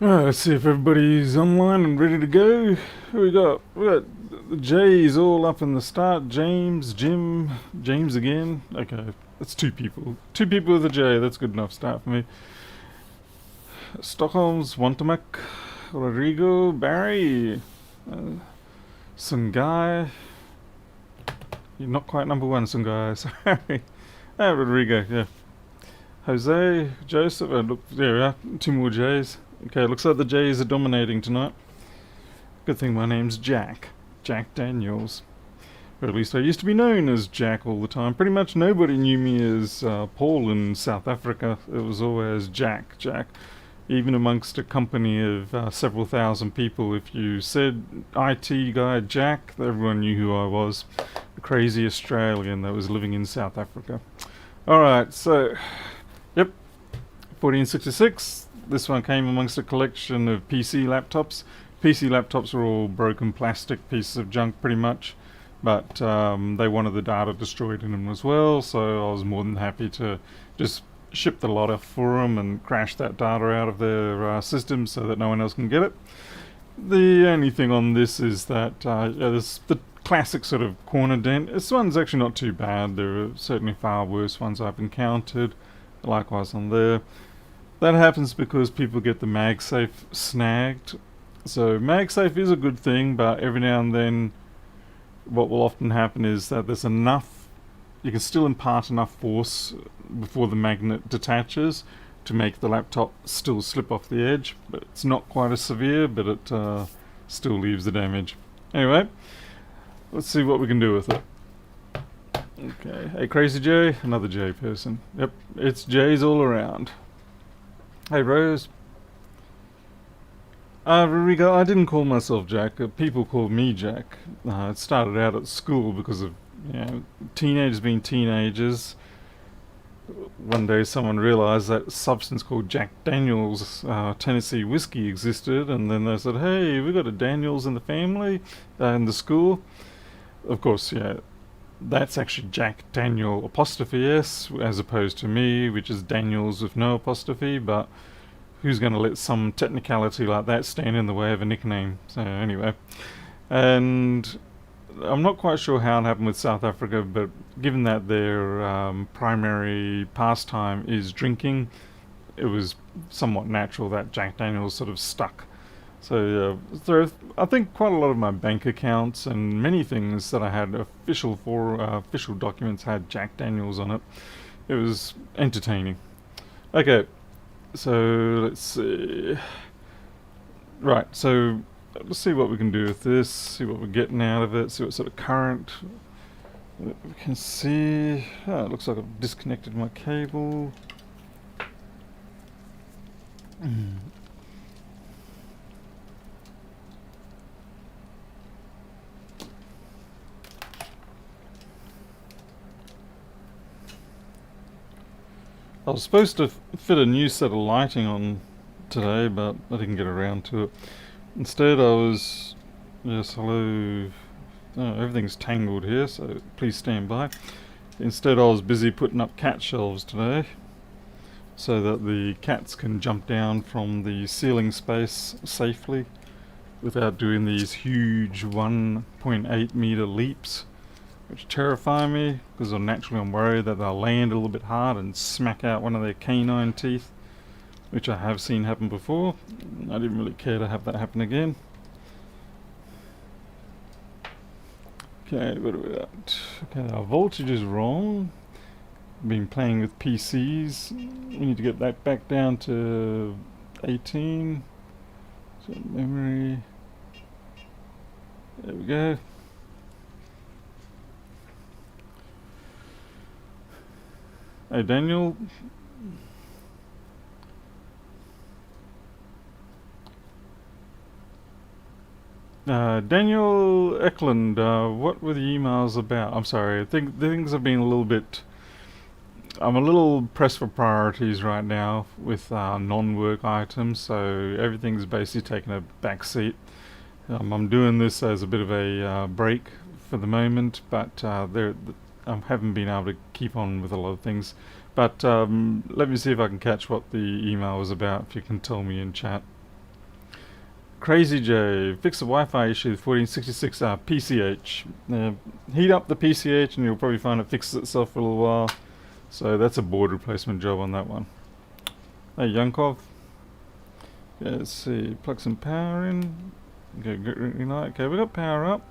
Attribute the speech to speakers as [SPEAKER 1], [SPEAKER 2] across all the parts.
[SPEAKER 1] Alright, let's see if everybody's online and ready to go. Who we got? We got the J's all up in the start. James, Jim, James again. Okay, that's two people. Two people with a J. That's good enough start for me. Stockholm's Wantamak, Rodrigo, Barry, uh, Sungai. You're not quite number one, Sungai. Sorry. Rodrigo. Yeah. Jose, Joseph. Look, there we are. Two more J's. Okay, looks like the J's are dominating tonight. Good thing my name's Jack. Jack Daniels. Or at least I used to be known as Jack all the time. Pretty much nobody knew me as Paul in South Africa. It was always Jack, Jack. Even amongst a company of several thousand people, if you said IT guy Jack, everyone knew who I was. A crazy Australian that was living in South Africa. Alright, so, yep, 1466. This one came amongst a collection of PC laptops. PC laptops are all broken plastic pieces of junk pretty much, but they wanted the data destroyed in them as well, so I was more than happy to just ship the lot off for them and crash that data out of their system so that no one else can get it. The only thing on this is that there's the classic sort of corner dent. This one's actually not too bad. There are certainly far worse ones I've encountered. Likewise on there. That happens because people get the magsafe snagged. So magsafe is a good thing, but every now and then what will often happen is that there's enough, you can still impart enough force before the magnet detaches to make the laptop still slip off the edge, but it's not quite as severe, but it still leaves the damage. Anyway, let's see what we can do with it. Okay, hey Crazy J, another J person. Yep, it's J's all around. Hey Rose. Riga, I didn't call myself Jack. People called me Jack. It started out at school because of teenagers being teenagers. One day someone realised that a substance called Jack Daniels Tennessee whiskey existed, and then they said, "Hey, we got a Daniels in the family, in the school." Of course, that's actually Jack Daniel apostrophe S as opposed to me, which is Daniels with no apostrophe, but who's going to let some technicality like that stand in the way of a nickname? So anyway, and I'm not quite sure how it happened with South Africa, but given that their primary pastime is drinking, it was somewhat natural that Jack Daniels sort of stuck. So I think quite a lot of my bank accounts and many things that I had official documents had Jack Daniels on it. It was entertaining. Okay, so let's see. Right, so let's see what we can do with this, see what we're getting out of it, see what sort of current we can see. It looks like I've disconnected my cable. I was supposed to fit a new set of lighting on today, but I didn't get around to it. Instead I was... Yes, hello. Oh, everything's tangled here, so please stand by. Instead I was busy putting up cat shelves today, so that the cats can jump down from the ceiling space safely without doing these huge 1.8 meter leaps, which terrify me because I'm worried that they'll land a little bit hard and smack out one of their canine teeth, which I have seen happen before. I didn't really care to have that happen again. Okay, what are we at? Okay, our voltage is wrong. Been playing with PCs. We need to get that back down to 18. So memory. There we go. Hey Daniel. Daniel Eklund, what were the emails about? I'm sorry, I think things have been a little bit... I'm a little pressed for priorities right now with non-work items, so everything's basically taken a back seat. I'm doing this as a bit of a break for the moment, but I haven't been able to keep on with a lot of things. But let me see if I can catch what the email was about, if you can tell me in chat. Crazy J, fix the Wi-Fi issue with 1466 PCH. Heat up the PCH and you'll probably find it fixes itself for a little while. So that's a board replacement job on that one. Hey Yankov. Yeah, let's see, plug some power in. Okay, green light. Okay, we got power up.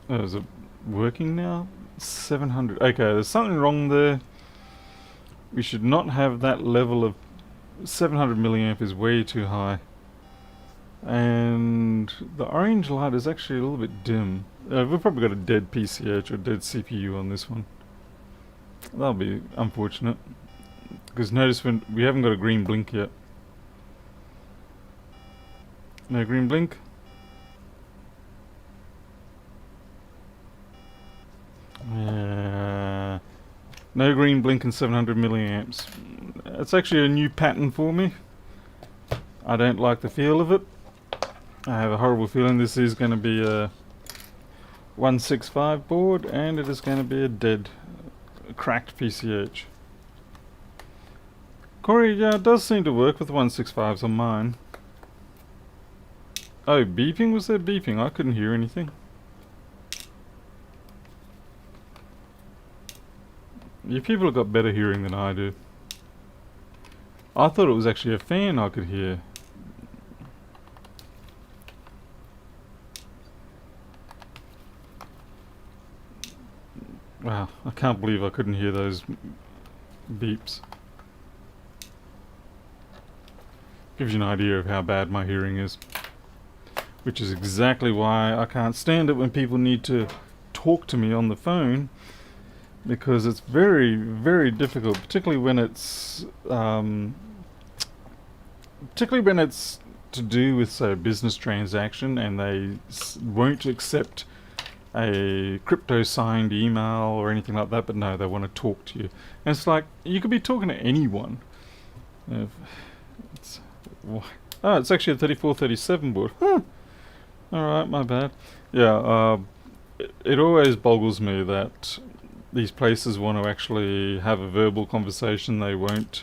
[SPEAKER 1] Oh, is it working now? 700. Okay, there's something wrong there. We should not have that level of 700 milliamp is way too high. And the orange light is actually a little bit dim. We've probably got a dead PCH or dead CPU on this one. That'll be unfortunate. Because notice we haven't got a green blink yet. No green blink. No green blink and 700 milliamps. It's actually a new pattern for me. I don't like the feel of it. I have a horrible feeling this is going to be a 165 board and it is going to be a dead, cracked PCH. Corey, yeah, it does seem to work with 165s on mine. Oh, beeping? Was there beeping? I couldn't hear anything. You people have got better hearing than I do. I thought it was actually a fan I could hear. Wow, I can't believe I couldn't hear those beeps. Gives you an idea of how bad my hearing is. Which is exactly why I can't stand it when people need to talk to me on the phone. Because it's very, very difficult, particularly when it's to do with, say, a business transaction and they won't accept a crypto signed email or anything like that, but no, they want to talk to you. And it's like, you could be talking to anyone. It's actually a 3437 board. Huh. Alright, my bad. Yeah, it always boggles me that these places want to actually have a verbal conversation. They won't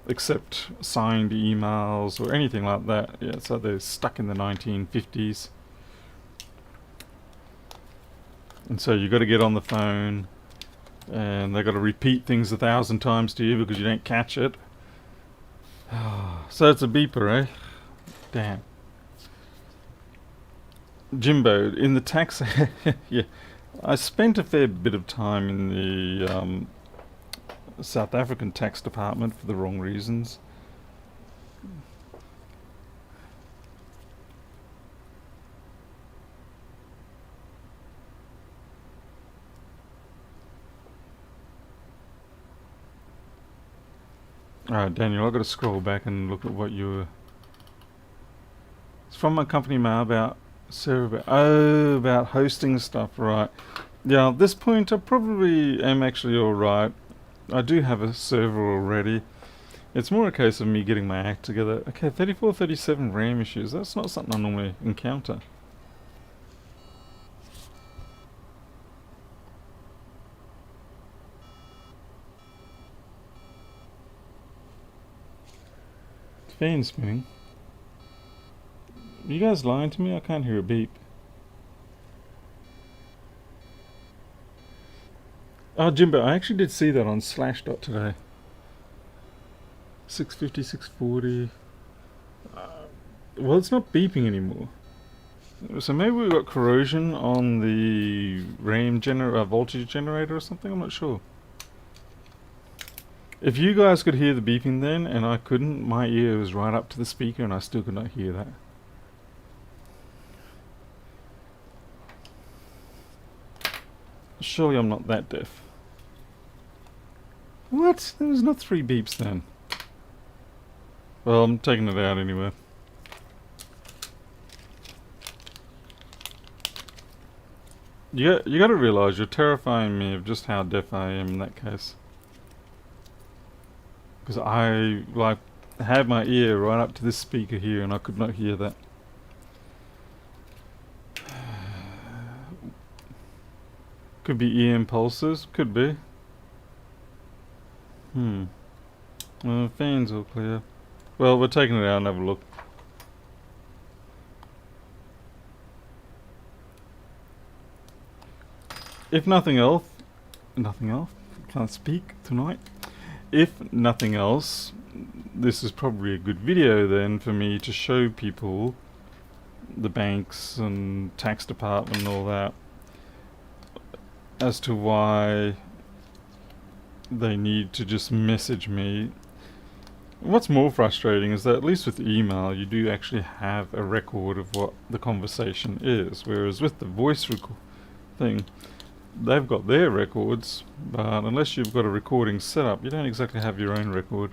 [SPEAKER 1] accept signed emails or anything like that. Yeah, it's like they're stuck in the 1950s. And so you got to get on the phone and they got to repeat things 1,000 times to you because you don't catch it. So it's a beeper, eh? Damn. Jimbo, in the tax... yeah, I spent a fair bit of time in the South African tax department for the wrong reasons. Alright, Daniel, I've got to scroll back and look at what you were... It's from my company mail about server... Oh, about hosting stuff, right. Yeah, at this point I probably am actually alright. I do have a server already. It's more a case of me getting my act together. Okay, 3437 RAM issues. That's not something I normally encounter. Fan spinning. Are you guys lying to me? I can't hear a beep. Oh, Jimbo, I actually did see that on Slashdot today. 650, 640. Well, it's not beeping anymore. So maybe we've got corrosion on the RAM voltage generator or something? I'm not sure. If you guys could hear the beeping then, and I couldn't, my ear was right up to the speaker and I still could not hear that. Surely I'm not that deaf. What? There was not 3 beeps then. Well, I'm taking it out anyway. You got to realise you're terrifying me of just how deaf I am in that case. Because I, like, had my ear right up to this speaker here and I could not hear that. Could be EM pulses, could be. Well, fans all clear. Well, we're taking it out and have a look. if nothing else, can't speak tonight. If nothing else, this is probably a good video then for me to show people the banks and tax department and all that as to why they need to just message me. What's more frustrating is that at least with email you do actually have a record of what the conversation is, whereas with the voice thing, they've got their records, but unless you've got a recording set up, you don't exactly have your own record.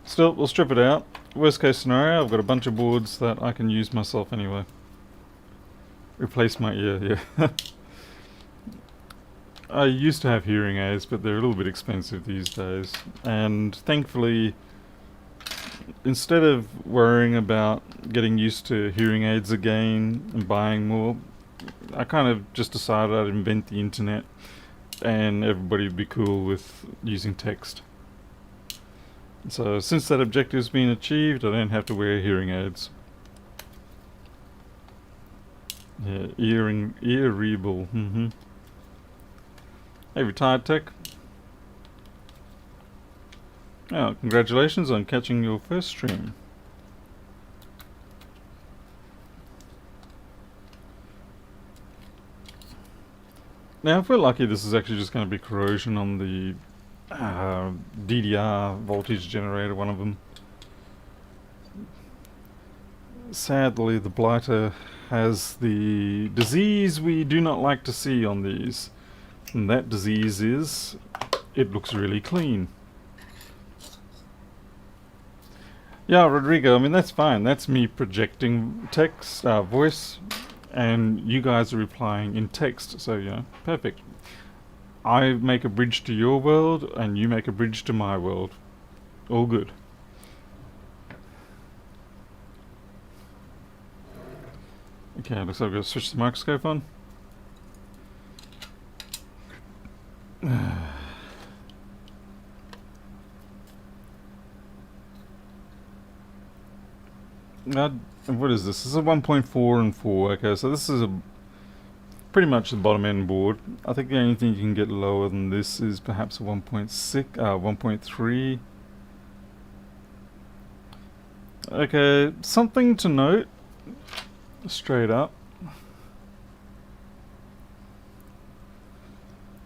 [SPEAKER 1] Still, we'll strip it out. Worst case scenario, I've got a bunch of boards that I can use myself anyway. Replace my ear, yeah. I used to have hearing aids, but they're a little bit expensive these days. And thankfully, instead of worrying about getting used to hearing aids again and buying more, I kind of just decided I'd invent the internet and everybody would be cool with using text. So since that objective's been achieved, I don't have to wear hearing aids. Yeah, ear-reable. Hey, retired tech. Oh, congratulations on catching your first stream. Now, if we're lucky, this is actually just going to be corrosion on the DDR voltage generator, one of them. Sadly, the blighter has the disease we do not like to see on these. And that disease is, it looks really clean. Yeah, Rodrigo, I mean, that's fine. That's me projecting text, voice, and you guys are replying in text. So, yeah, perfect. I make a bridge to your world, and you make a bridge to my world. All good. Okay, looks like I've got to switch the microscope on. What is this? This is a 1.4 and 4. Okay, so this is a pretty much the bottom end board. I think the only thing you can get lower than this is perhaps a 1.6, 1.3. Okay, something to note, straight up,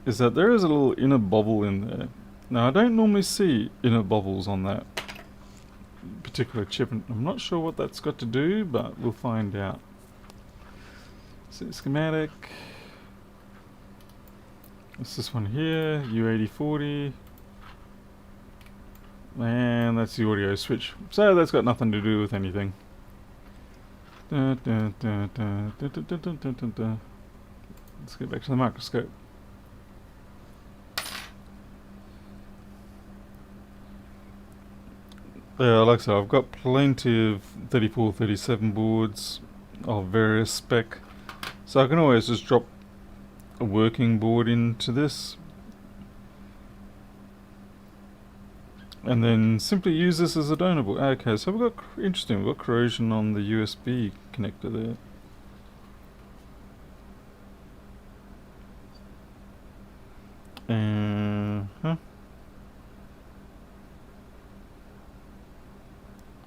[SPEAKER 1] is that there is a little inner bubble in there. Now, I don't normally see inner bubbles on that particular chip, and I'm not sure what that's got to do, but we'll find out. So, schematic. What's this one here? U8040. And that's the audio switch. So that's got nothing to do with anything. Let's get back to the microscope. Yeah, like I said, I've got plenty of 34, 37 boards of various spec. So I can always just drop a working board into this. And then simply use this as a donor board. Okay, so we've got, interesting, we've got corrosion on the USB connector there.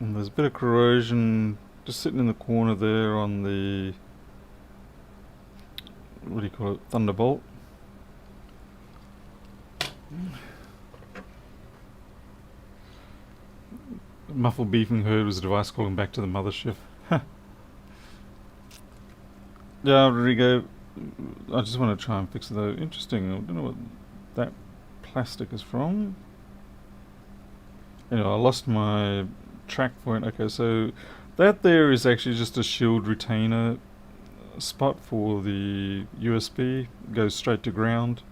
[SPEAKER 1] And there's a bit of corrosion just sitting in the corner there on the, what do you call it, Thunderbolt. Muffled beeping heard was a device calling back to the mothership. Yeah, Rodrigo, I just want to try and fix it though. Interesting, I don't know what that plastic is from. Anyway, I lost my track point. Okay, so that there is actually just a shield retainer spot for the USB. It goes straight to ground.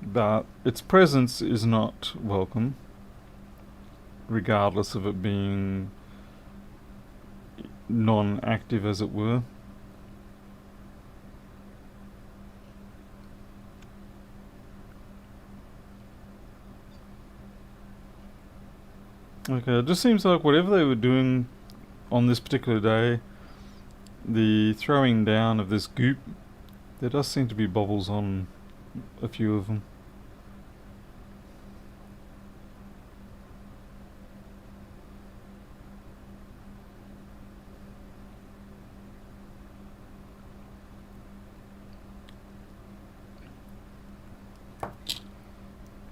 [SPEAKER 1] But its presence is not welcome, regardless of it being non-active, as it were. Okay, it just seems like whatever they were doing on this particular day, the throwing down of this goop, there does seem to be bubbles on a few of them.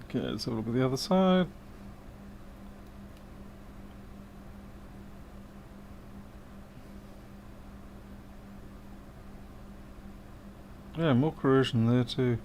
[SPEAKER 1] Okay, let's have a look at the other side. Yeah, more corrosion there too.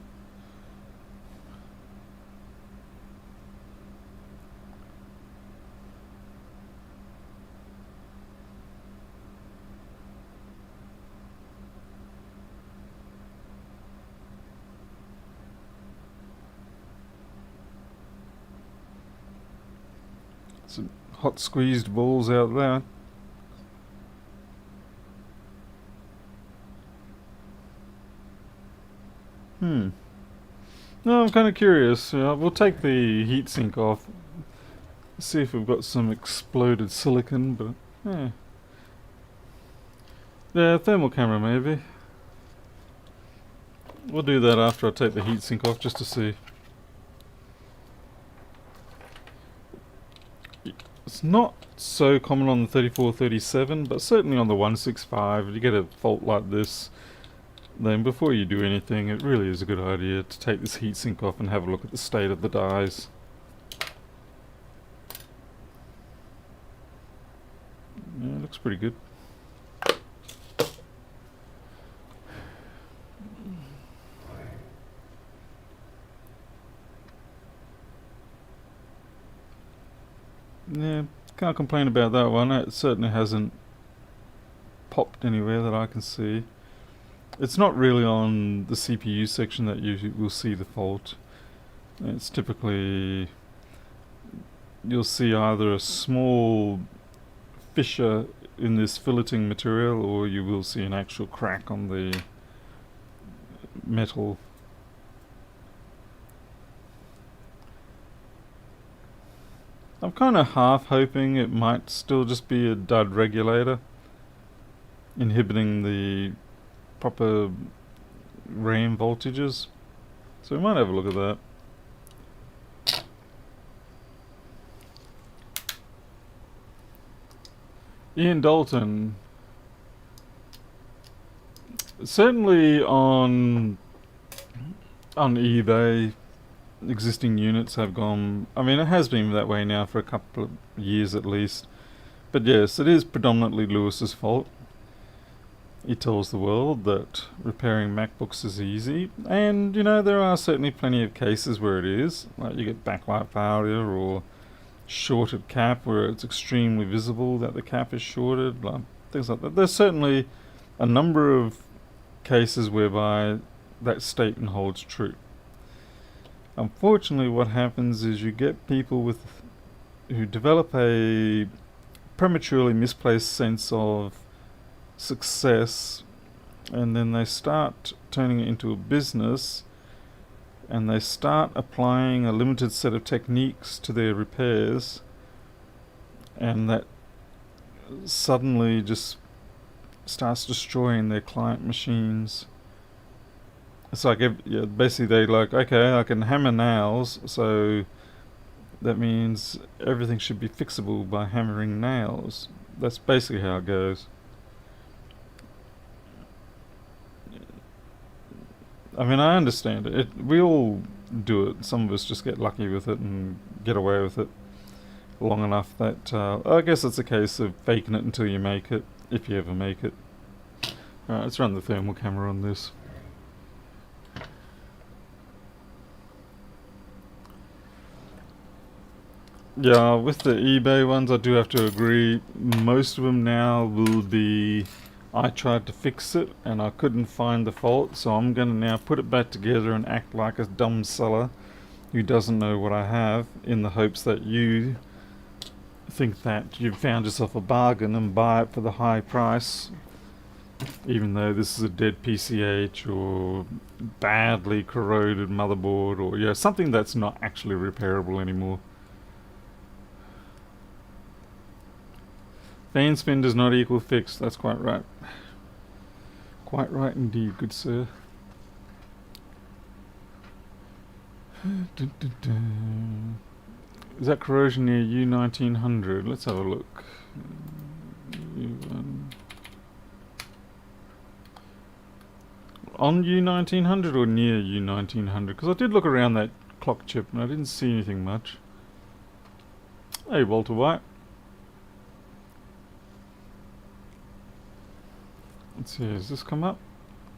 [SPEAKER 1] Some hot squeezed balls out there. Hmm. No, I'm kind of curious. We'll take the heatsink off. See if we've got some exploded silicon, but yeah. Yeah, thermal camera maybe. We'll do that after I take the heatsink off just to see. It's not so common on the 3437, but certainly on the 165, if you get a fault like this, then before you do anything, it really is a good idea to take this heatsink off and have a look at the state of the dies. Yeah, it looks pretty good. Yeah, can't complain about that one. It certainly hasn't popped anywhere that I can see. It's not really on the CPU section that you will see the fault. It's typically, you'll see either a small fissure in this filleting material, or you will see an actual crack on the metal. I'm kind of half hoping it might still just be a dud regulator inhibiting the proper RAM voltages. So we might have a look at that. Ian Dalton. Certainly on eBay, existing units have gone. I mean, it has been that way now for a couple of years at least. But yes, it is predominantly Lewis's fault. He tells the world that repairing MacBooks is easy, and you know there are certainly plenty of cases where it is. Like you get backlight failure or shorted cap where it's extremely visible that the cap is shorted, like things like that. There's certainly a number of cases whereby that statement holds true. Unfortunately, what happens is you get people who develop a prematurely misplaced sense of success, and then they start turning it into a business, and they start applying a limited set of techniques to their repairs, and that suddenly just starts destroying their client machines. It's like, basically they like, okay, I can hammer nails, so that means everything should be fixable by hammering nails. That's basically how it goes. I mean, I understand it. We all do it. Some of us just get lucky with it and get away with it long enough that I guess it's a case of faking it until you make it, if you ever make it. Alright, let's run the thermal camera on this. Yeah, with the eBay ones, I do have to agree. Most of them now will be, I tried to fix it and I couldn't find the fault, so I'm going to now put it back together and act like a dumb seller who doesn't know what I have, in the hopes that you think that you've found yourself a bargain and buy it for the high price, even though this is a dead PCH or badly corroded motherboard, or something that's not actually repairable anymore. Fan spin does not equal fixed. That's quite right. Quite right indeed, good sir. Is that corrosion near U1900? Let's have a look. On U1900 or near U1900? Because I did look around that clock chip and I didn't see anything much. Hey, Walter White. Let's see, has this come up?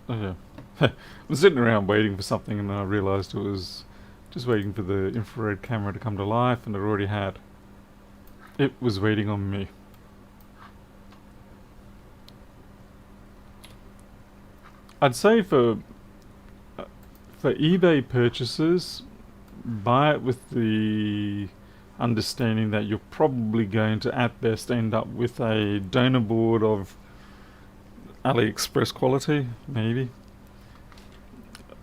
[SPEAKER 1] Oh yeah. I was sitting around waiting for something and then I realised it was just waiting for the infrared camera to come to life, and it already had. It was waiting on me. I'd say for eBay purchases, buy it with the understanding that you're probably going to at best end up with a donor board of AliExpress quality, maybe.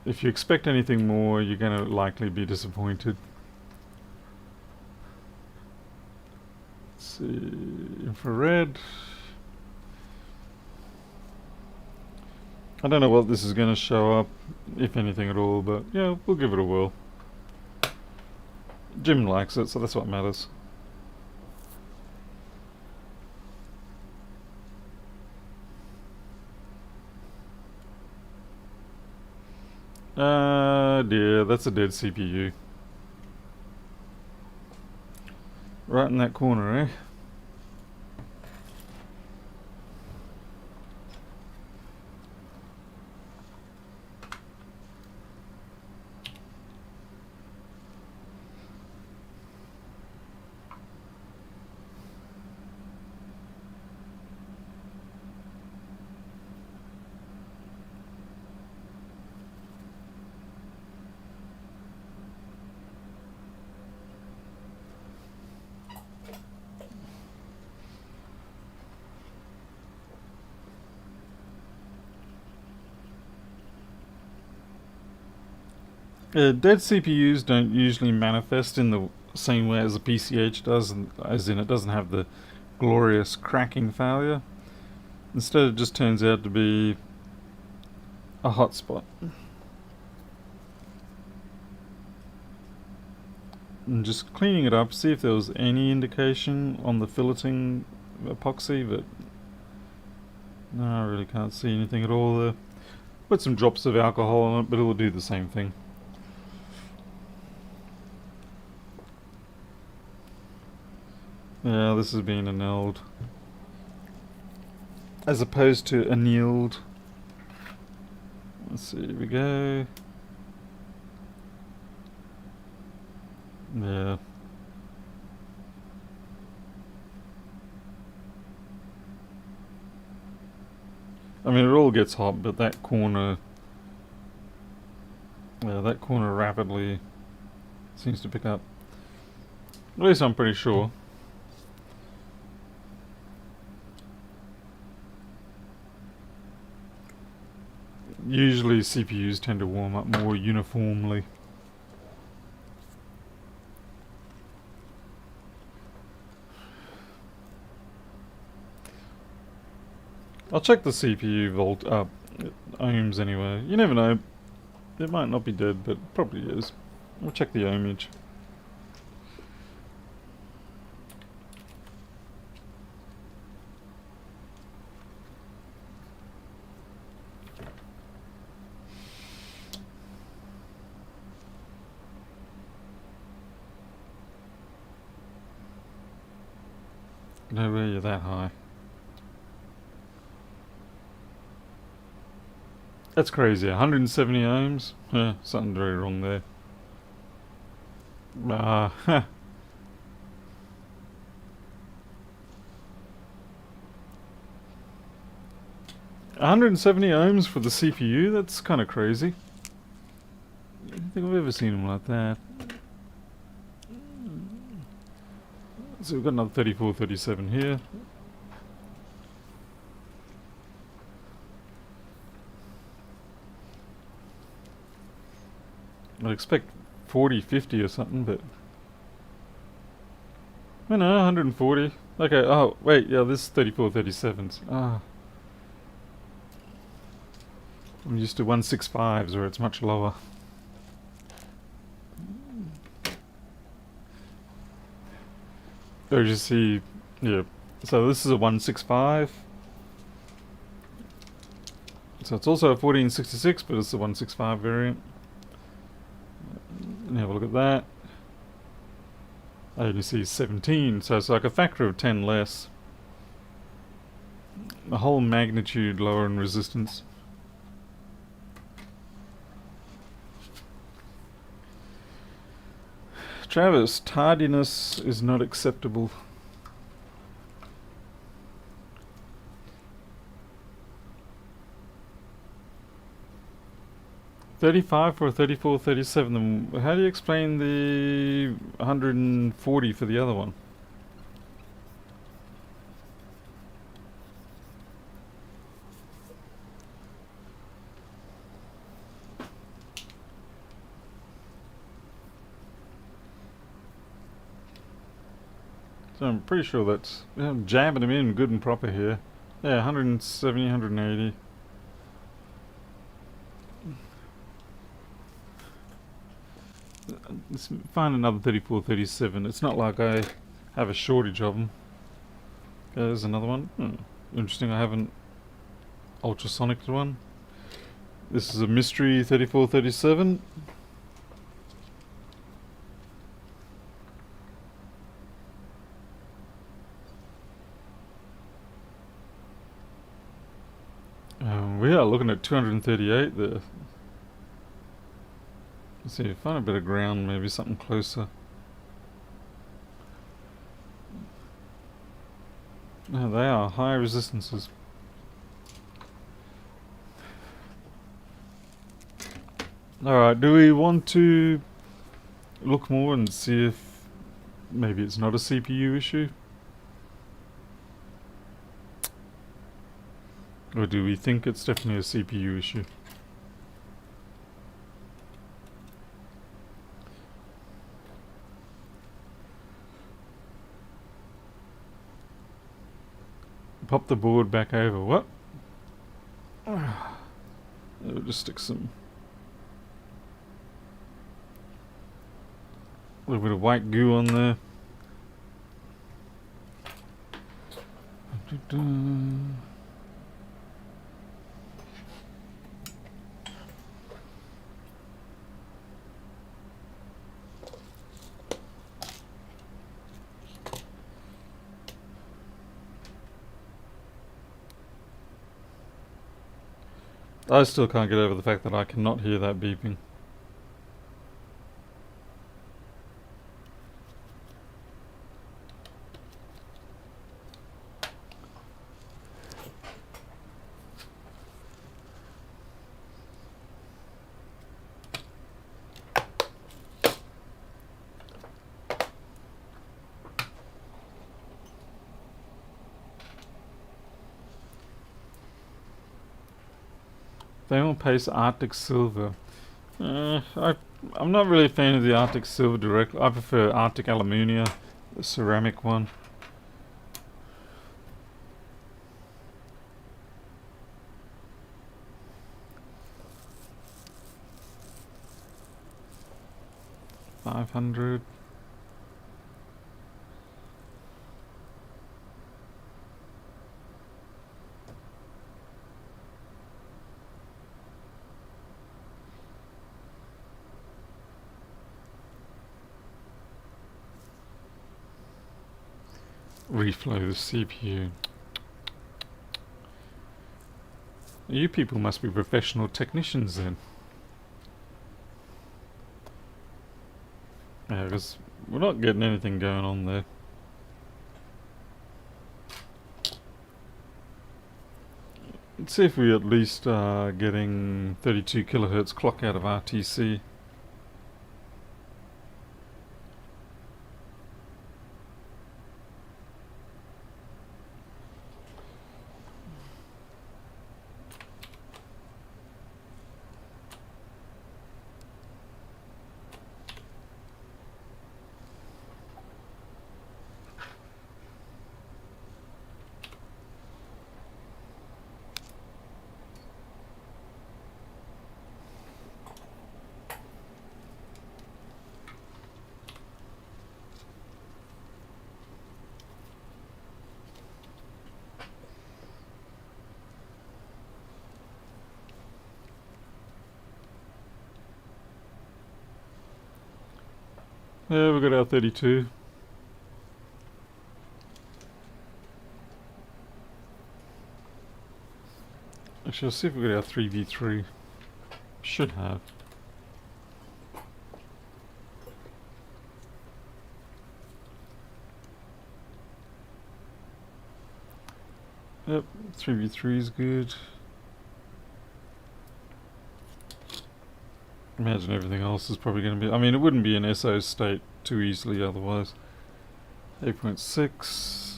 [SPEAKER 1] If you expect anything more, you're going to likely be disappointed. Let's see, infrared. I don't know what this is going to show up, if anything at all, but yeah, we'll give it a whirl. Jim likes it, so that's what matters. Dear, that's a dead CPU. Right in that corner, eh? Dead CPUs don't usually manifest in the same way as a PCH does, as in it doesn't have the glorious cracking failure. Instead, it just turns out to be a hotspot. And just cleaning it up, see if there was any indication on the filleting epoxy, but no, I really can't see anything at all there. Put some drops of alcohol on it, but it will do the same thing. Yeah, this has been annealed. As opposed to annealed. Let's see, here we go. Yeah. I mean, it all gets hot, but that corner... Yeah, that corner rapidly seems to pick up. At least I'm pretty sure. Usually CPUs tend to warm up more uniformly. I'll check the CPU volt ohms anyway. You never know. It might not be dead, but it probably is. We'll check the ohmage. No way you're that high. That's crazy. 170 ohms? Something very wrong there. 170 ohms for the CPU? That's kind of crazy. I don't think I've ever seen them like that. So we've got another 3437 here. I'd expect 40, 50 or something, but... I don't know, 140. Okay, oh, wait, yeah, this is 3437s. Ah, I'm used to 165s where it's much lower. There you see, yeah. So this is a 165. So it's also a 1466, but it's the 165 variant. And have a look at that. Oh, you see 17, so it's like a factor of 10 less. A whole magnitude lower in resistance. Travis, tardiness is not acceptable. $35 for a 3437. How do you explain the 140 for the other one? So I'm pretty sure that's... Yeah, I'm jabbing them in good and proper here. Yeah, 170, 180. Let's find another 3437. It's not like I have a shortage of them. There's another one. Interesting, I haven't ultrasonic one. This is a mystery 3437. We are looking at 238 there. Let's see, find a bit of ground, maybe something closer. No, they are high resistances. Alright, do we want to look more and see if maybe it's not a CPU issue? Or do we think it's definitely a CPU issue? Pop the board back over. What? We'll just stick some... a little bit of white goo on there. I still can't get over the fact that I cannot hear that beeping. Thermal paste Arctic Silver. I'm not really a fan of the Arctic Silver directly. I prefer Arctic Alumina, the ceramic one. $500. Reflow the CPU. You people must be professional technicians then. Yeah, because we're not getting anything going on there. Let's see if we at least are getting 32 kilohertz clock out of RTC. Yeah, we got our 32. Actually, I'll see if we got our 3v3. Should have. Yep, 3v3 is good. Imagine everything else is probably going to be... I mean, it wouldn't be an SO state too easily otherwise. 8.6.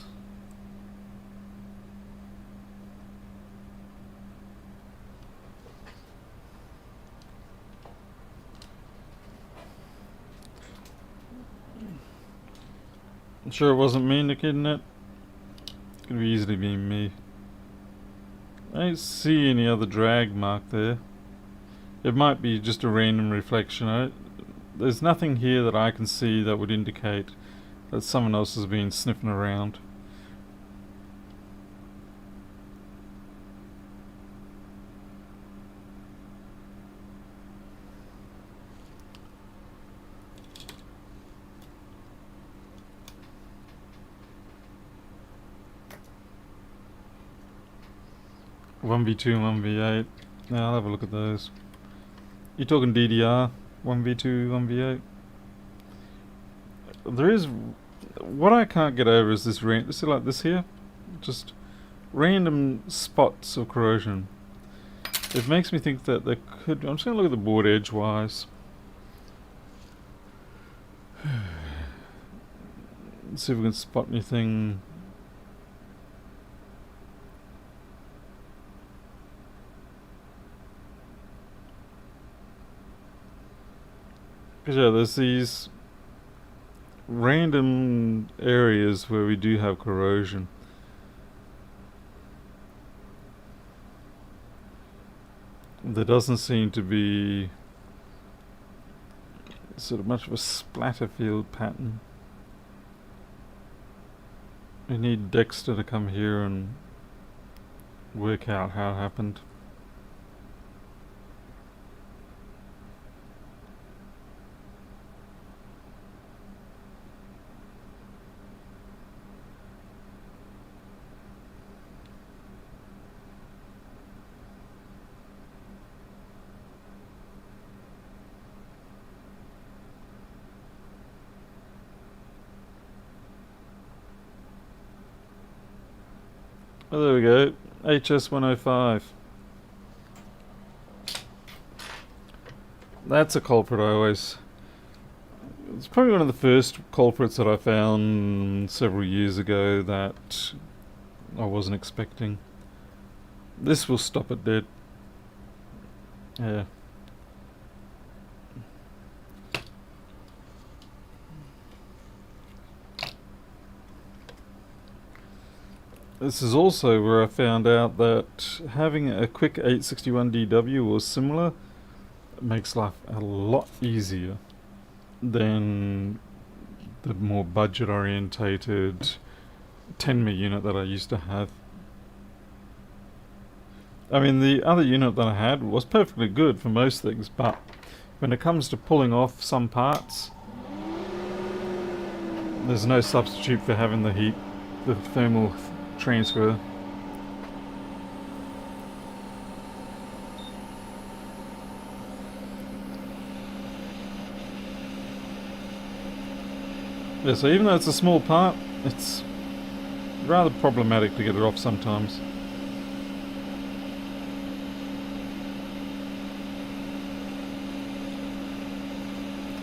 [SPEAKER 1] I'm sure it wasn't me nicking it. Could be easily be me. I don't see any other drag mark there. It might be just a random reflection. There's nothing here that I can see that would indicate that someone else has been sniffing around. One v2 and 1v8. Now I'll have a look at those. You're talking DDR? 1v2, 1v8? There is... What I can't get over is this see like this here? Just random spots of corrosion. It makes me think that there could... I'm just going to look at the board edge-wise. Let's see if we can spot anything... Because yeah, there's these random areas where we do have corrosion. There doesn't seem to be sort of much of a splatter field pattern. We need Dexter to come here and work out how it happened. Oh, there we go. HS105. That's a culprit I always... It's probably one of the first culprits that I found several years ago that I wasn't expecting. This will stop it dead. Yeah. This is also where I found out that having a quick 861DW or similar makes life a lot easier than the more budget orientated 10mm unit that I used to have. I mean, the other unit that I had was perfectly good for most things, but when it comes to pulling off some parts, there's no substitute for having the heat, the thermal transfer. Yeah, so even though it's a small part, it's rather problematic to get it off sometimes.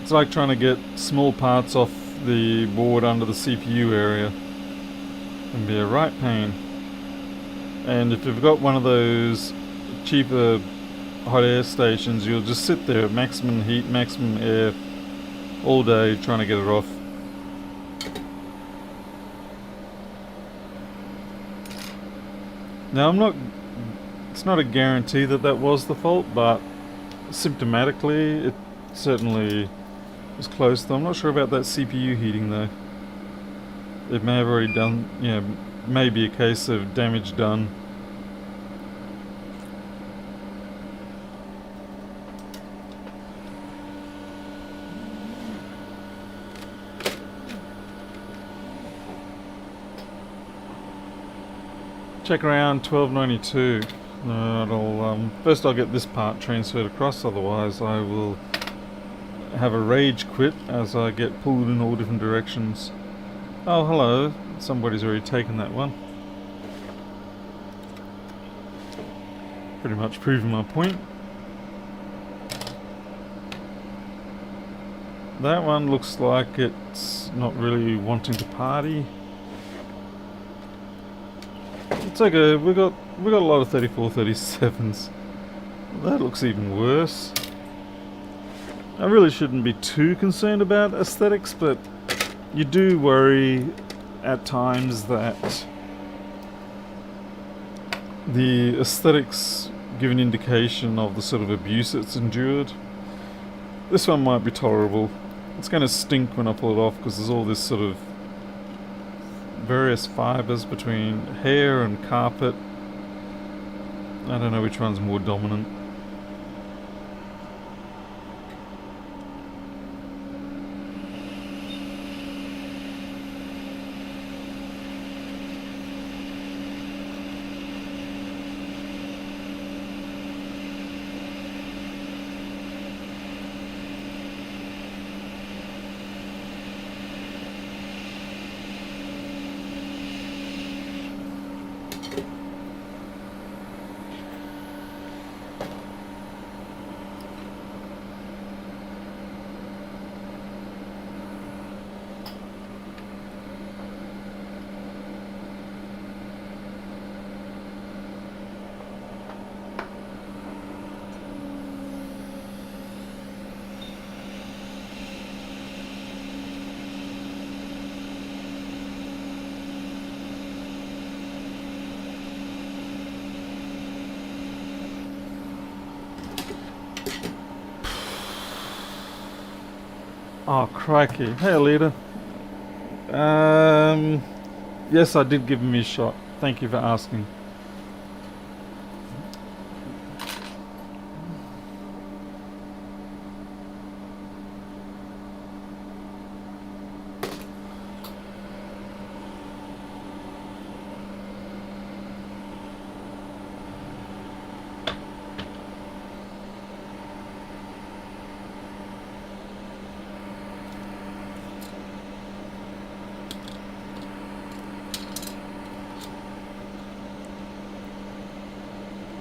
[SPEAKER 1] It's like trying to get small parts off the board under the CPU area. Can be a right pain. And if you've got one of those cheaper hot air stations, you'll just sit there at maximum heat, maximum air all day trying to get it off. Now it's not a guarantee that that was the fault, but symptomatically it certainly was close. Though I'm not sure about that CPU heating though. It may have already done, maybe a case of damage done. check around 1292. First I'll get this part transferred across, otherwise I will have a rage quit as I get pulled in all different directions. Oh, hello. Somebody's already taken that one. Pretty much proving my point. That one looks like it's not really wanting to party. It's okay, we got a lot of 3437s. That looks even worse. I really shouldn't be too concerned about aesthetics, but you do worry at times that the aesthetics give an indication of the sort of abuse it's endured. This one might be tolerable. It's going to stink when I pull it off because there's all this sort of various fibers between hair and carpet. I don't know which one's more dominant. Oh, crikey. Hey, Alita. Yes, I did give him his shot. Thank you for asking.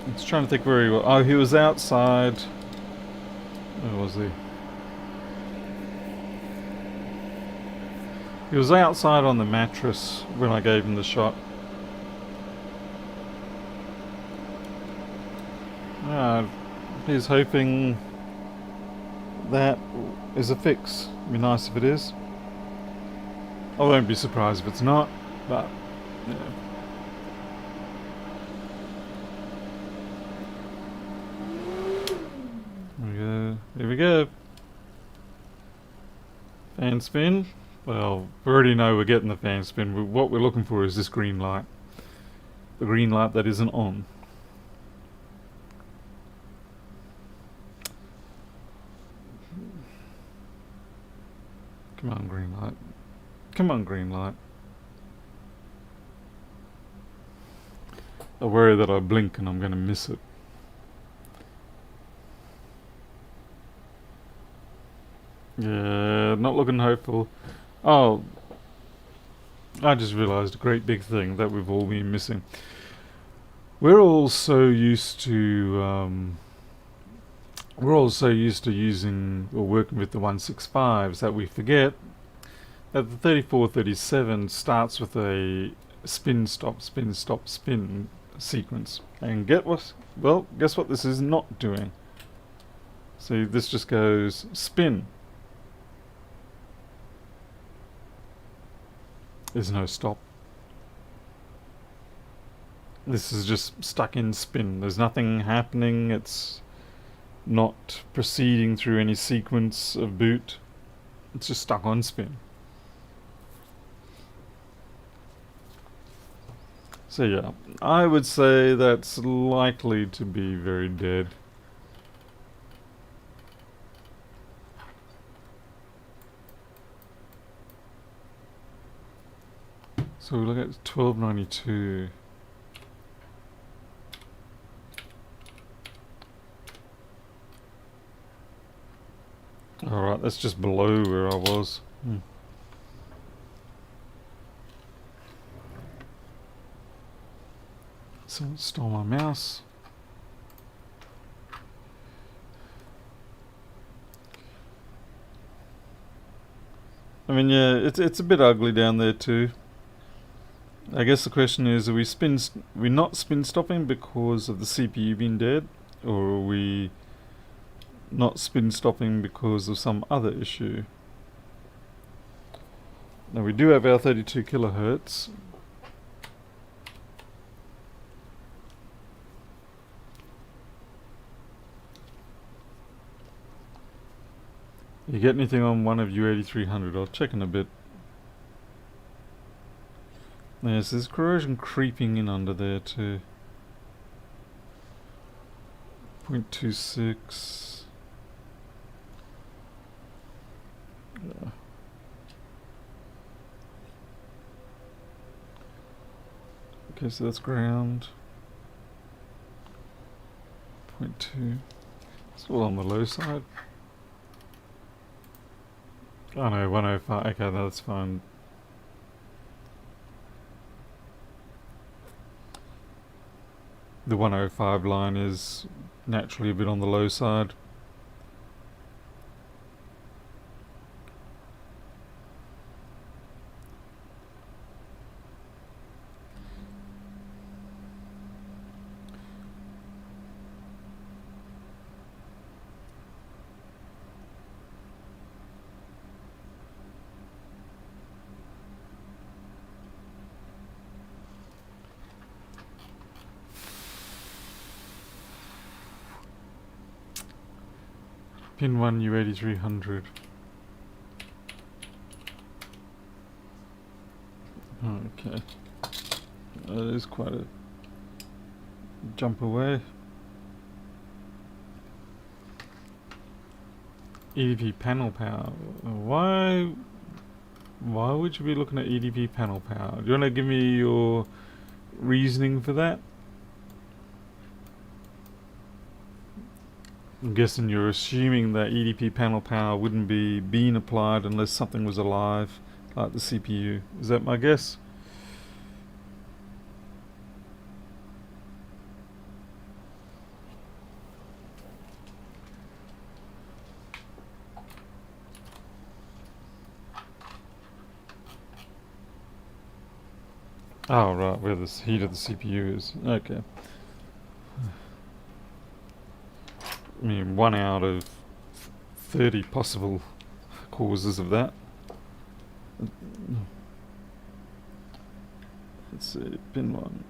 [SPEAKER 1] I was trying to think where he was. Oh, he was outside. Where was he? He was outside on the mattress when I gave him the shot. He's hoping that is a fix. It'd be nice if it is. I won't be surprised if it's not, but yeah. Here we go. Fan spin. Well, we already know we're getting the fan spin. What we're looking for is this green light. The green light that isn't on. Come on, green light. Come on, green light. I worry that I blink and I'm going to miss it. Yeah, not looking hopeful. Oh, I just realised a great big thing that we've all been missing. We're all so used to using or working with the 165s that we forget that the 3437 starts with a spin stop spin sequence. And guess what this is not doing. See, this just goes spin. There's no stop. This is just stuck in spin. There's nothing happening. It's not proceeding through any sequence of boot. It's just stuck on spin. So yeah, I would say that's likely to be very dead. So we look at 1292. That's just below where I was. Someone stole my mouse. I mean, yeah, it's a bit ugly down there too. I guess the question is, are we not spin stopping because of the CPU being dead, or are we not spin stopping because of some other issue? Now we do have our 32 kilohertz. You get anything on one of you 8300? I'll check in a bit. Yes, there's corrosion creeping in under there too. 0.26. Yeah. Okay, so that's ground. 0.2. It's all on the low side. Oh no, 105. Okay, that's fine. The 105 line is naturally a bit on the low side. Pin 1 U8300. Okay. That is quite a jump away. EDP panel power. Why would you be looking at EDP panel power? Do you want to give me your reasoning for that? I'm guessing you're assuming that EDP panel power wouldn't be being applied unless something was alive, like the CPU. Is that my guess? Oh, right, where the heat of the CPU is. Okay. I mean, 1 out of 30 possible causes of that. Let's see, pin 1.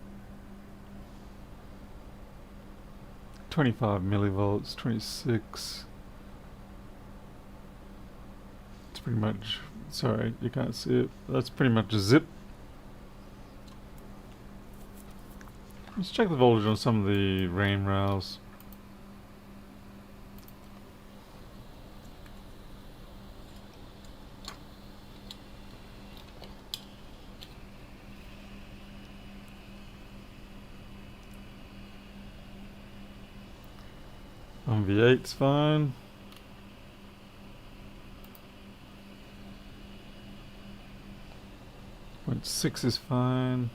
[SPEAKER 1] 25 millivolts, 26. It's pretty much, sorry, you can't see it. That's pretty much a zip. Let's check the voltage on some of the RAM rails. On V8's fine. Point 6 is fine.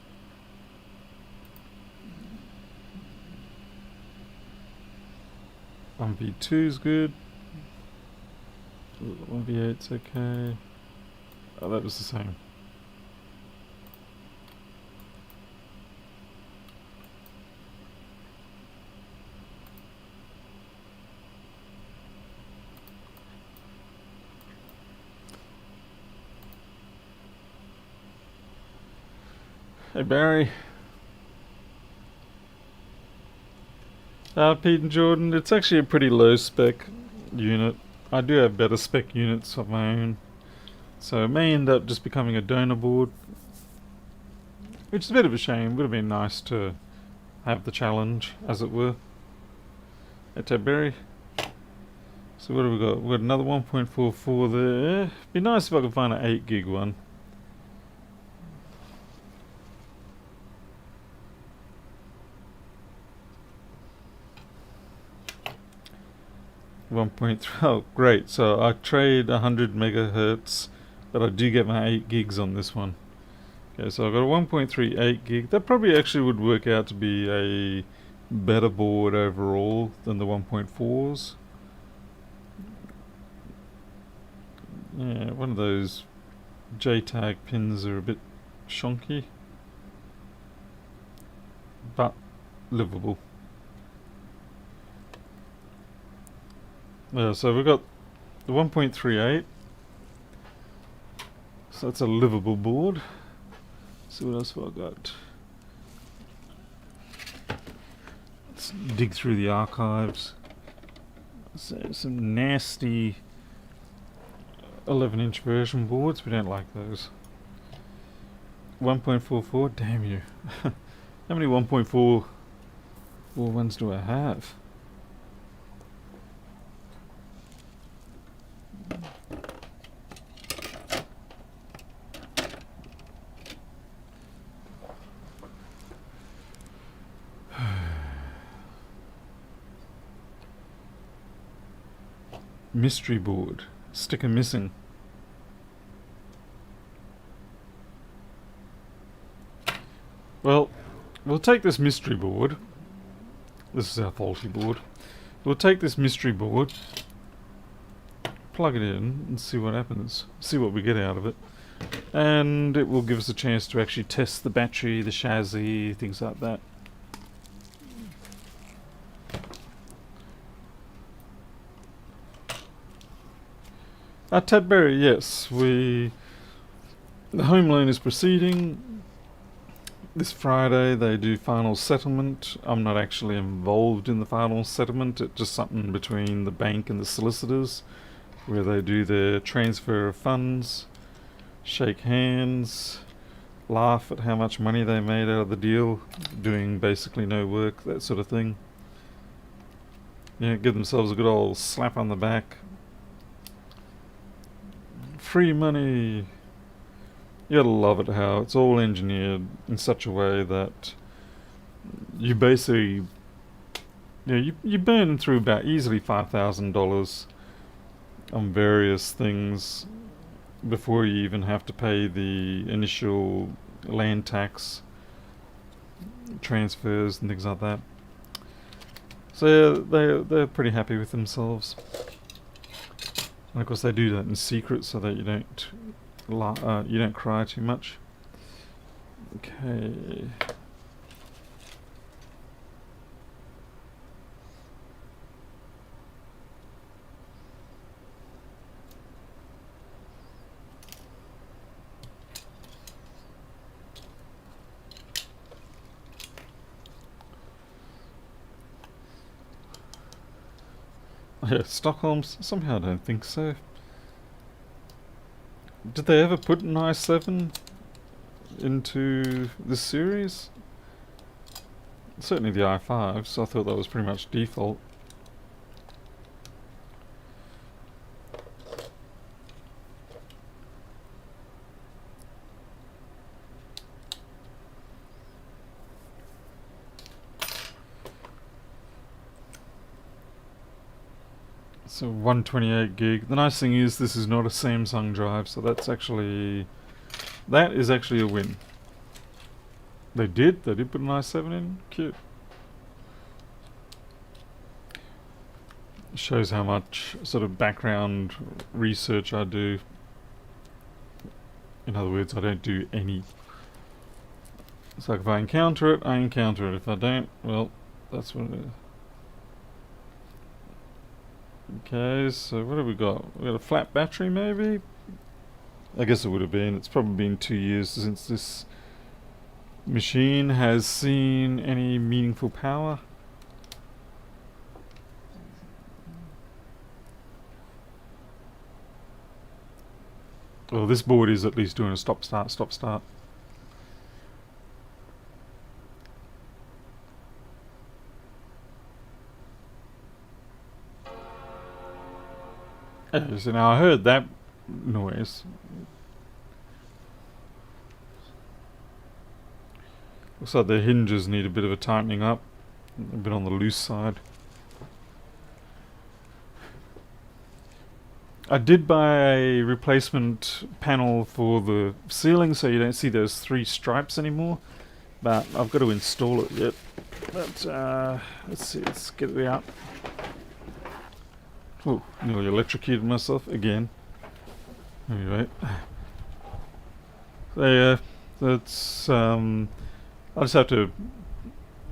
[SPEAKER 1] On V2 is good. On V8's okay. Oh, that was the same. Hey Barry. Pete and Jordan, it's actually a pretty low spec unit. I do have better spec units of my own. So it may end up just becoming a donor board. Which is a bit of a shame. Would have been nice to have the challenge, as it were. Hey Barry. So what have we got? We've got another 1.44 there. Be nice if I could find an 8 gig one. 1.3. Oh, great. So I trade 100 megahertz, but I do get my 8 gigs on this one. Okay, so I've got a 1.38 gig. That probably actually would work out to be a better board overall than the 1.4s. Yeah, one of those JTAG pins are a bit shonky, but livable. Yeah, so we've got the 1.38, so that's a livable board. So what else have I got? Let's dig through the archives. So some nasty 11-inch version boards, we don't like those. 1.44, damn you. How many 1.4 ones do I have? Mystery board. Sticker missing. Well, we'll take this mystery board. This is our faulty board. We'll take this mystery board, plug it in, and see what happens. See what we get out of it. And it will give us a chance to actually test the battery, the chassis, things like that. Tadbury, yes. The home loan is proceeding. This Friday they do final settlement. I'm not actually involved in the final settlement. It's just something between the bank and the solicitors where they do their transfer of funds, shake hands, laugh at how much money they made out of the deal, doing basically no work, that sort of thing. Yeah, give themselves a good old slap on the back. Free money. You gotta love it how it's all engineered in such a way that you basically, you burn through about easily $5,000 on various things before you even have to pay the initial land tax, transfers and things like that. So yeah, they're pretty happy with themselves. And of course they do that in secret so that you don't cry too much. Okay. Yeah, Stockholm's somehow I don't think so. Did they ever put an i7 into this series? Certainly the i5, so I thought that was pretty much default. So 128 gig. The nice thing is this is not a Samsung drive, so that is actually a win. They did put an i7 in. Cute. Shows how much sort of background research I do. In other words, I don't do any. It's like if I encounter it, I encounter it. If I don't, well, that's what it is. Okay, so what have we got? We got a flat battery maybe? I guess it would have been. It's probably been 2 years since this machine has seen any meaningful power. Well, this board is at least doing a stop start, stop start. So now I heard that noise. Looks like the hinges need a bit of a tightening up, a bit on the loose side. I did buy a replacement panel for the ceiling so you don't see those 3 stripes anymore, but I've got to install it yet. But let's see, let's get it out. Oh, nearly electrocuted myself again. Anyway, so yeah, that's I just have to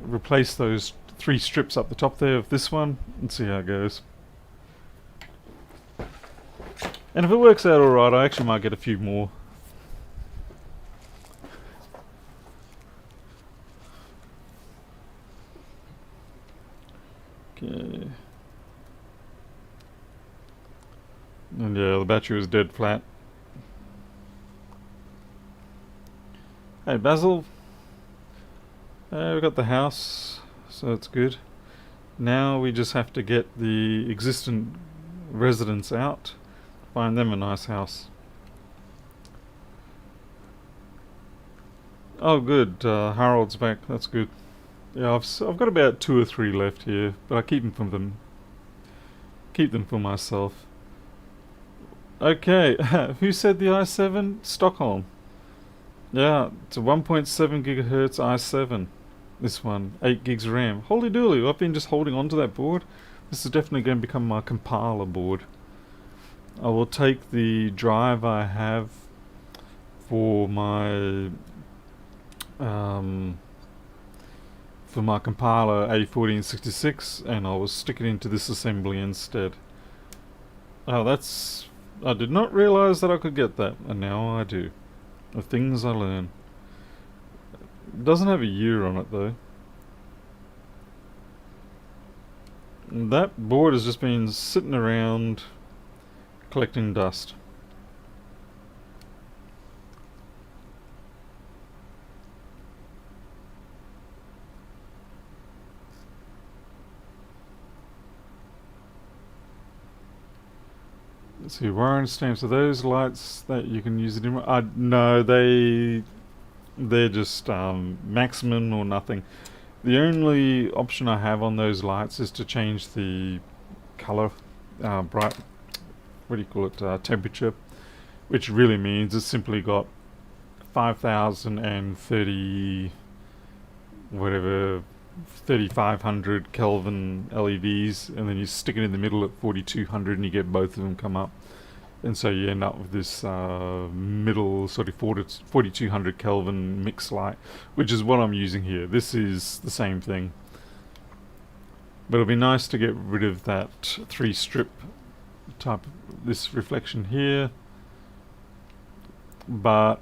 [SPEAKER 1] replace those 3 strips up the top there of this one and see how it goes. And if it works out alright, I actually might get a few more. Okay. And yeah, the battery was dead flat. Hey Basil, we got the house, so it's good. Now we just have to get the existing residents out, find them a nice house. Oh good, Harold's back, that's good. Yeah, I've got about 2 or 3 left here, but I keep them for myself. Okay, who said the i7? Stockholm. Yeah, it's a 1.7 gigahertz i7. This one, 8 gigs RAM. Holy dooly, I've been just holding on to that board. This is definitely going to become my compiler board. I will take the drive I have for my compiler A1466 and I will stick it into this assembly instead. Oh, I did not realize that I could get that, and now I do. The things I learn. It doesn't have a year on it though. And that board has just been sitting around collecting dust. Let's see, warranty stamps. Are those lights that you can use it in? No, they're just maximum or nothing. The only option I have on those lights is to change the color, bright. What do you call it? Temperature, which really means it's simply got 5,030 whatever 3,500 Kelvin LEDs, and then you stick it in the middle at 4,200 and you get both of them come up, and so you end up with this middle sort of 4,200 Kelvin mix light, which is what I'm using here. This is the same thing, but it'll be nice to get rid of that 3 strip type, this reflection here, but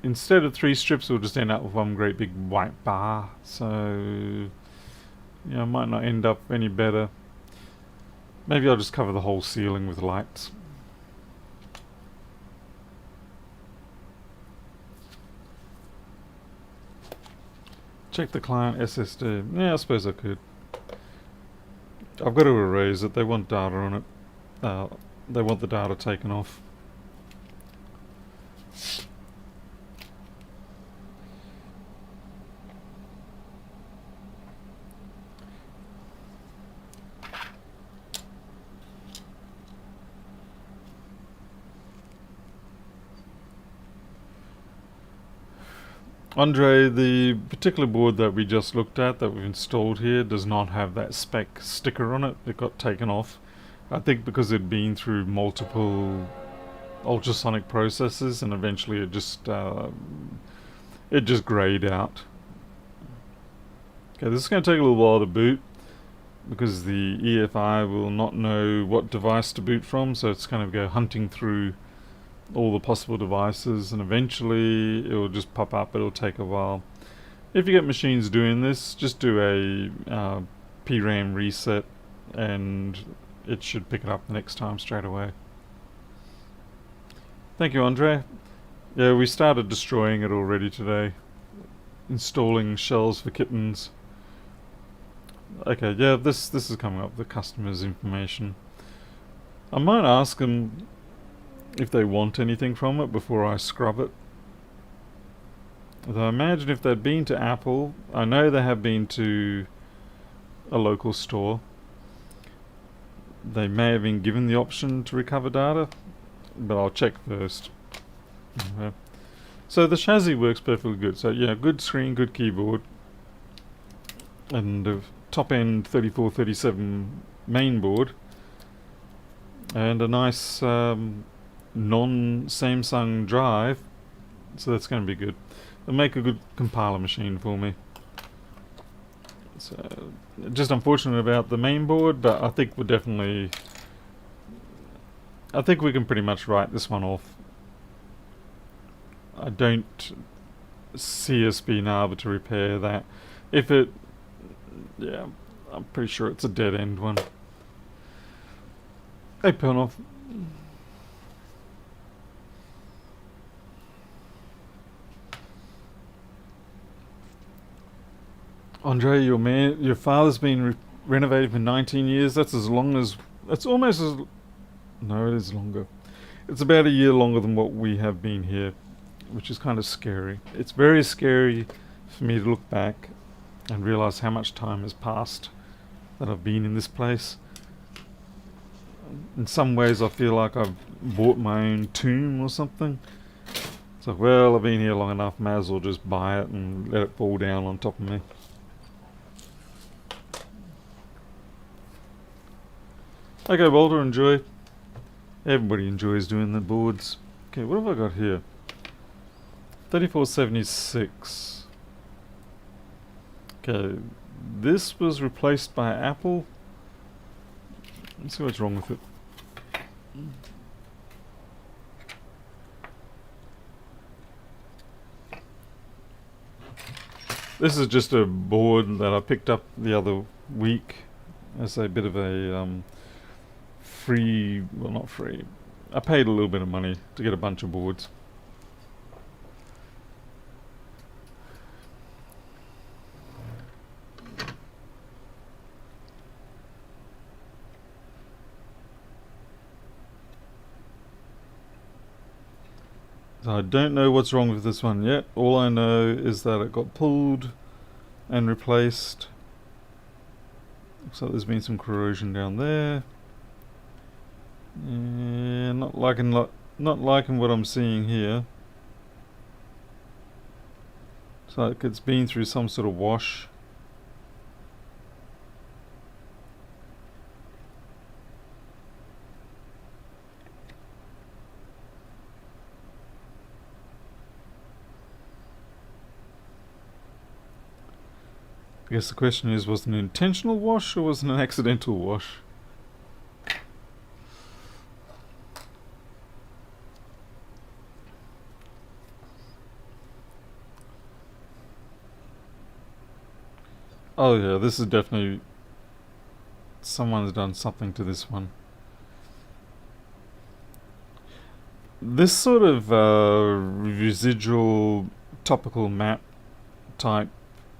[SPEAKER 1] instead of 3 strips we'll just end up with one great big white bar, so yeah, it might not end up any better. Maybe I'll just cover the whole ceiling with lights. Check the client SSD. Yeah, I suppose I could. I've got to erase it, they want data on it. They want the data taken off. Andre, the particular board that we just looked at, that we've installed here, does not have that spec sticker on it. It got taken off. I think because it'd been through multiple ultrasonic processes and eventually it just grayed out. Okay, this is going to take a little while to boot because the EFI will not know what device to boot from, so it's going to go hunting through all the possible devices and eventually it will just pop up. It'll take a while. If you get machines doing this, just do a PRAM reset and it should pick it up the next time straight away. Thank you, Andre. Yeah, we started destroying it already today. Installing shells for kittens. Okay, yeah, this is coming up, the customer's information. I might ask them if they want anything from it before I scrub it. Although I imagine if they've been to Apple, I know they have been to a local store. they may have been given the option to recover data, but I'll check first. Okay. So the chassis works perfectly good. So yeah, good screen, good keyboard, and a top end 3437 main board, and a nice non-Samsung drive. So that's going to be good. It'll make a good compiler machine for me. So just unfortunate about the main board, but I think we can pretty much write this one off. I don't see us being able to repair that. Yeah, I'm pretty sure it's a dead end one. Hey, Pernoff. Andre, your father's been renovated for 19 years. That's almost as, no, it is longer. It's about a year longer than what we have been here, which is kind of scary. It's very scary for me to look back and realize how much time has passed that I've been in this place. In some ways I feel like I've bought my own tomb or something. It's like, well, I've been here long enough, may as well just buy it and let it fall down on top of me. Okay, Walter, enjoy. Everybody enjoys doing the boards. Okay, what have I got here? 3476. Okay, this was replaced by Apple. Let's see what's wrong with it. This is just a board that I picked up the other week as a bit of a free, well, not free. I paid a little bit of money to get a bunch of boards. So I don't know what's wrong with this one yet. All I know is that it got pulled and replaced. Looks like there's been some corrosion down there. Yeah, not liking what I'm seeing here. It's like it's been through some sort of wash. I guess the question is, was it an intentional wash or was it an accidental wash? Oh yeah, this is definitely... someone's done something to this one. This sort of residual topical map type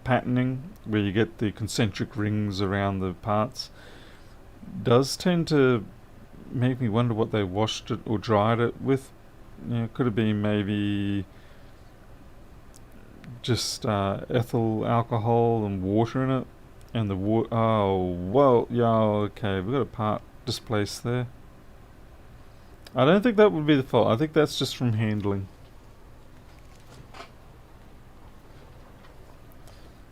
[SPEAKER 1] patterning, where you get the concentric rings around the parts, does tend to make me wonder what they washed it or dried it with. You know, could have been maybe just ethyl alcohol and water in it, and the water. Oh well, yeah, okay, we've got a part displaced there. I don't think that would be the fault. I think that's just from handling.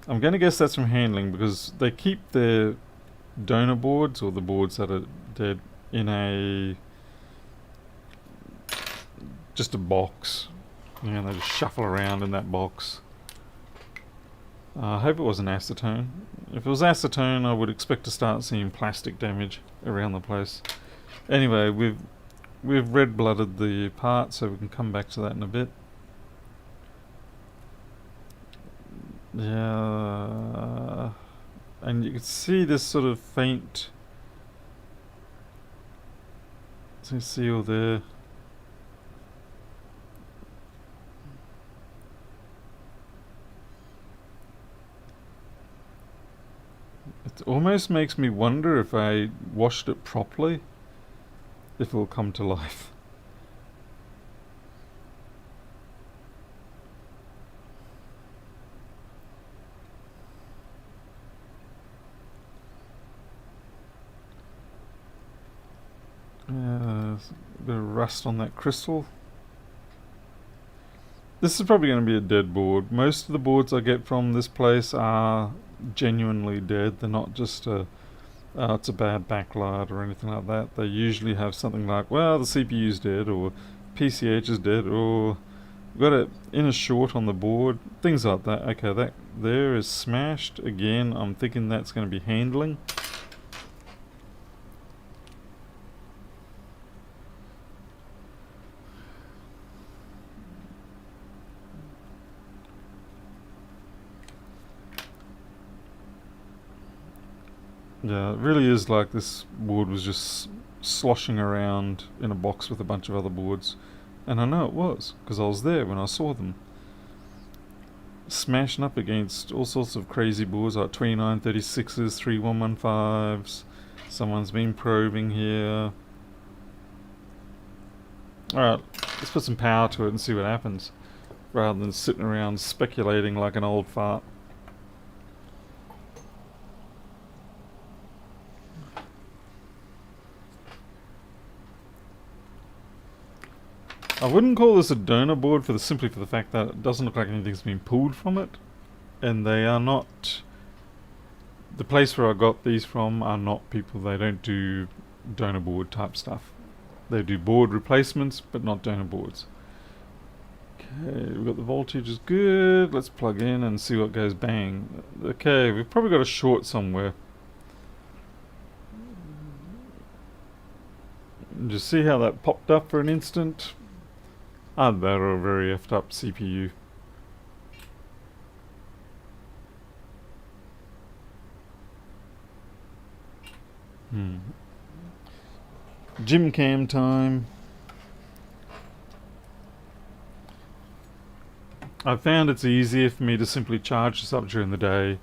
[SPEAKER 1] I'm going to guess that's from handling, because they keep their donor boards, or the boards that are dead, in just a box. You know, they just shuffle around in that box. I hope it wasn't acetone. If it was acetone, I would expect to start seeing plastic damage around the place. Anyway, we've red-blooded the part, so we can come back to that in a bit. Yeah, and you can see this sort of faint seal there. It almost makes me wonder if I washed it properly, if it will come to life. rust on that crystal. This is probably going to be a dead board. Most of the boards I get from this place are genuinely dead. They're not just it's a bad backlight or anything like that. They usually have something like, well, the CPU's dead, or PCH is dead, or we've got an inner short on the board, things like that. Okay, that there is smashed. Again, I'm thinking that's going to be handling. Yeah, it really is like this board was just sloshing around in a box with a bunch of other boards. And I know it was, because I was there when I saw them. Smashing up against all sorts of crazy boards like 2936s, 3115s. Someone's been probing here. Alright, let's put some power to it and see what happens, rather than sitting around speculating like an old fart. I wouldn't call this a donor board simply for the fact that it doesn't look like anything's been pulled from it, and they are not. The place where I got these from are not people. They don't do donor board type stuff. They do board replacements, but not donor boards. Okay, we've got the voltage is good. Let's plug in and see what goes bang. Okay, we've probably got a short somewhere. Just see how that popped up for an instant. That or a very effed up CPU. Gym cam time. I found it's easier for me to simply charge this up during the day,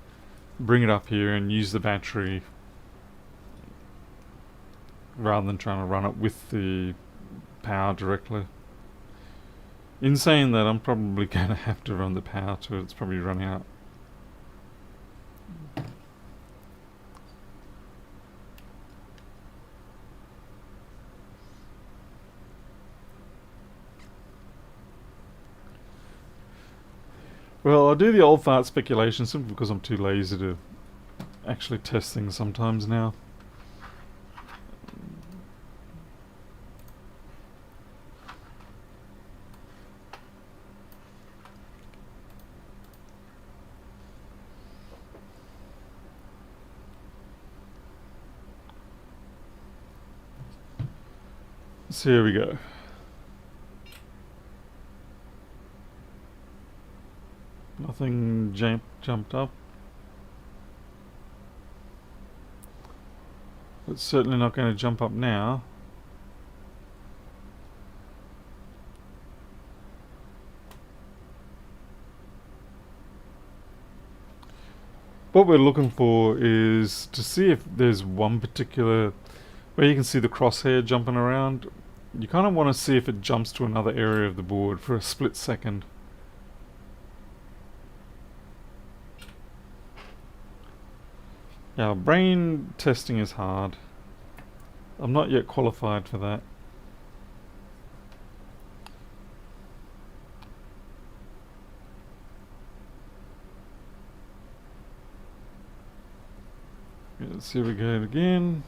[SPEAKER 1] bring it up here and use the battery, rather than trying to run it with the power directly. In saying that, I'm probably going to have to run the power to it. It's probably running out. Well, I'll do the old fart speculation simply because I'm too lazy to actually test things sometimes now. So here we go. Nothing jumped up. It's certainly not going to jump up now. What we're looking for is to see if there's one particular, where you can see the crosshair jumping around. You kind of want to see if it jumps to another area of the board for a split second. Yeah, brain testing is hard. I'm not yet qualified for that. Let's see if we go again.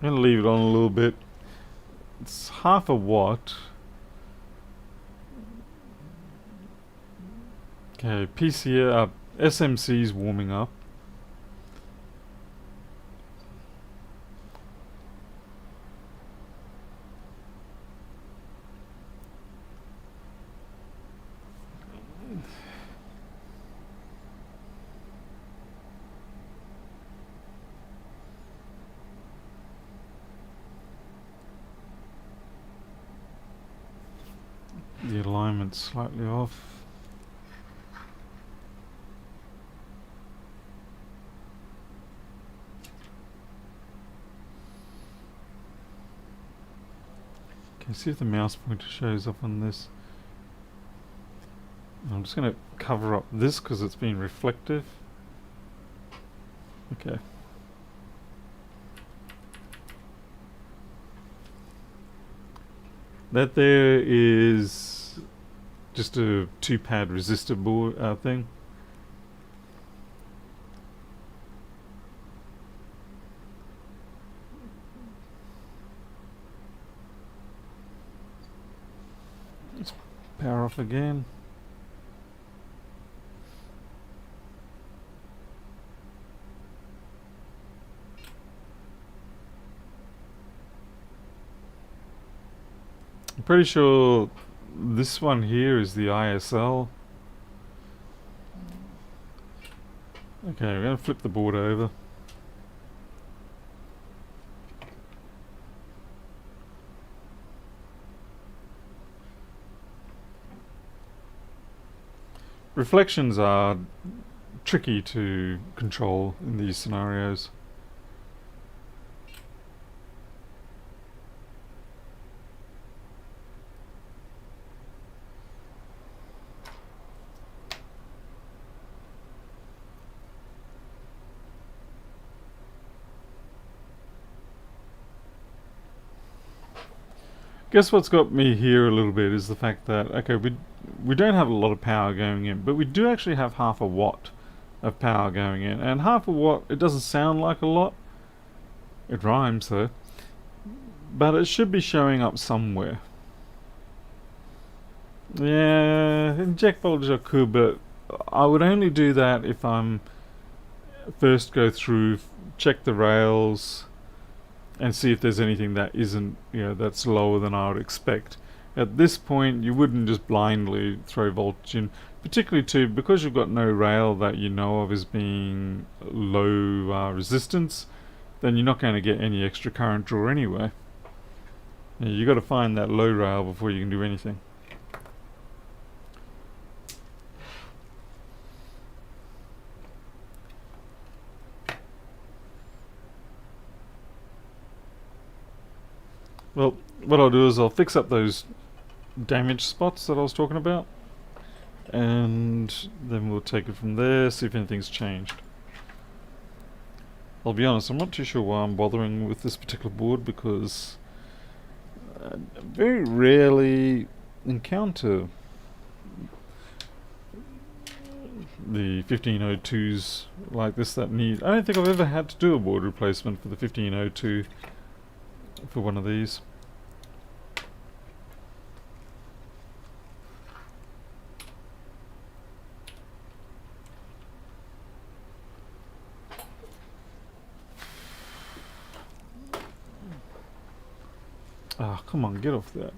[SPEAKER 1] I'm going to leave it on a little bit. It's half a watt. Okay, SMC's warming up. The alignment's slightly off. Okay, see if the mouse pointer shows up on this. I'm just going to cover up this because it's been reflective. Okay. That there is just a 2-pad resistor board thing. Let's power off again. I'm pretty sure this one here is the ISL. Okay, we're going to flip the board over. Reflections are tricky to control in these scenarios. Guess what's got me here a little bit is the fact that, okay, we don't have a lot of power going in, but we do actually have half a watt of power going in. And half a watt, it doesn't sound like a lot. It rhymes though. But it should be showing up somewhere. Yeah, inject voltage I could, but I would only do that if I'm first go through, check the rails, and see if there's anything that isn't, that's lower than I would expect. At this point, you wouldn't just blindly throw voltage in, particularly too, because you've got no rail that you know of as being low resistance, then you're not going to get any extra current draw anyway. You've got to find that low rail before you can do anything. Well, what I'll do is I'll fix up those damaged spots that I was talking about, and then we'll take it from there, see if anything's changed. I'll be honest, I'm not too sure why I'm bothering with this particular board, because I very rarely encounter the 1502s like this that need... I don't think I've ever had to do a board replacement for the 1502 for one of these. Ah, come on, get off that.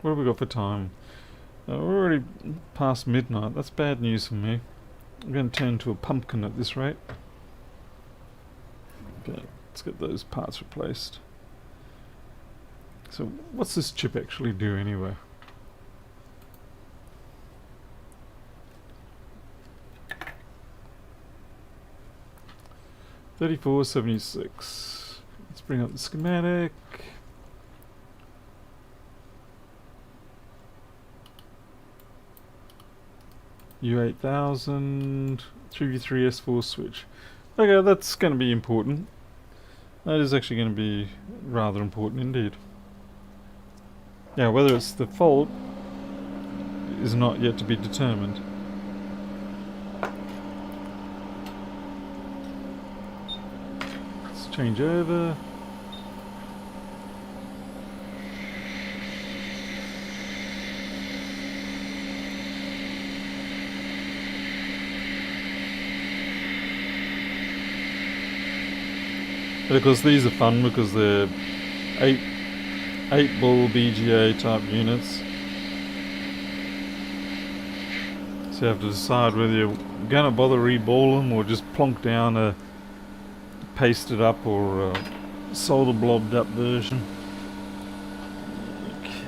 [SPEAKER 1] What have we got for time? We're already past midnight. That's bad news for me. I'm going to turn into a pumpkin at this rate. Okay, let's get those parts replaced. So, what's this chip actually do anyway? $34.76. Let's bring up the schematic. U8000 3v3S4 switch. Okay, that's going to be important. That is actually going to be rather important indeed. Yeah, whether it's the fault is not yet to be determined. Let's change over. But of course these are fun because they're 8-ball BGA type units. So you have to decide whether you're going to bother re-ball them or just plonk down a pasted up or a solder blobbed up version. Okay.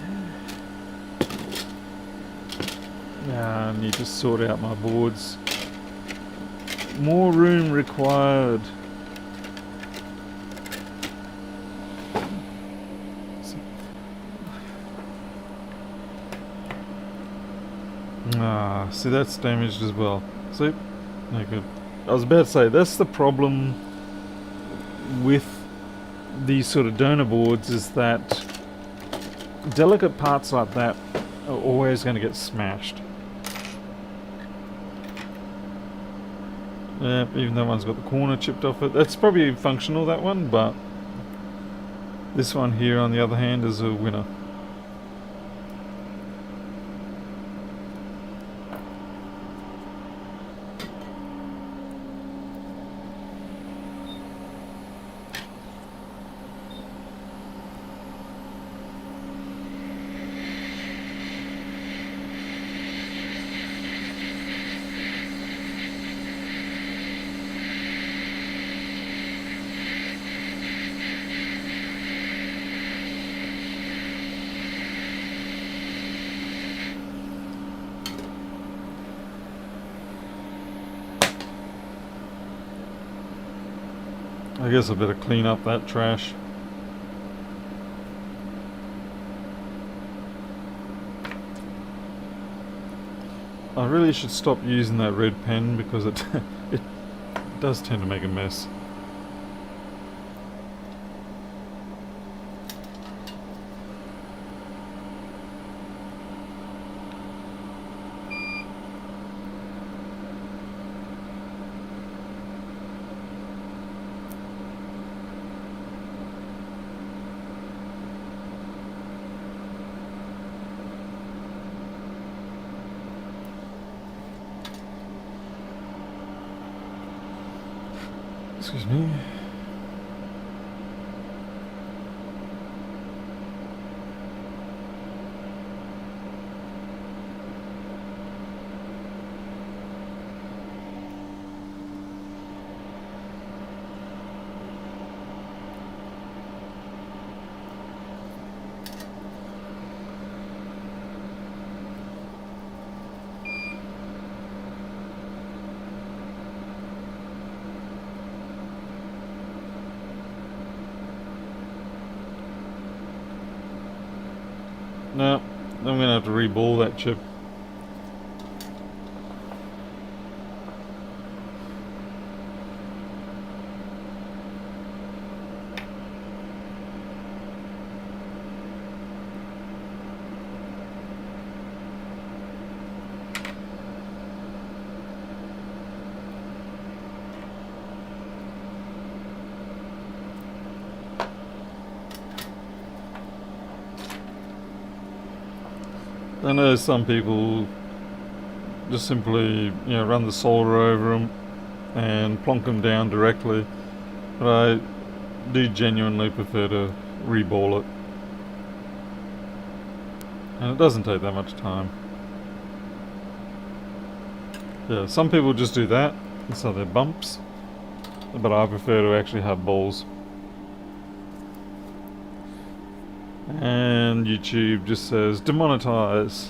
[SPEAKER 1] Now I need to sort out my boards. More room required. Ah, see, that's damaged as well. See? No good. I was about to say, that's the problem with these sort of donor boards, is that delicate parts like that are always going to get smashed. Yeah, even that one's got the corner chipped off it. That's probably functional, that one, but this one here, on the other hand, is a winner. I guess I better clean up that trash. I really should stop using that red pen because it it does tend to make a mess. Excuse me. No, I'm going to have to re-ball that chip. I know some people just simply, run the solder over them and plonk them down directly, but I do genuinely prefer to re-ball it, and it doesn't take that much time. Yeah, some people just do that, so they're bumps, but I prefer to actually have balls. And YouTube just says demonetize.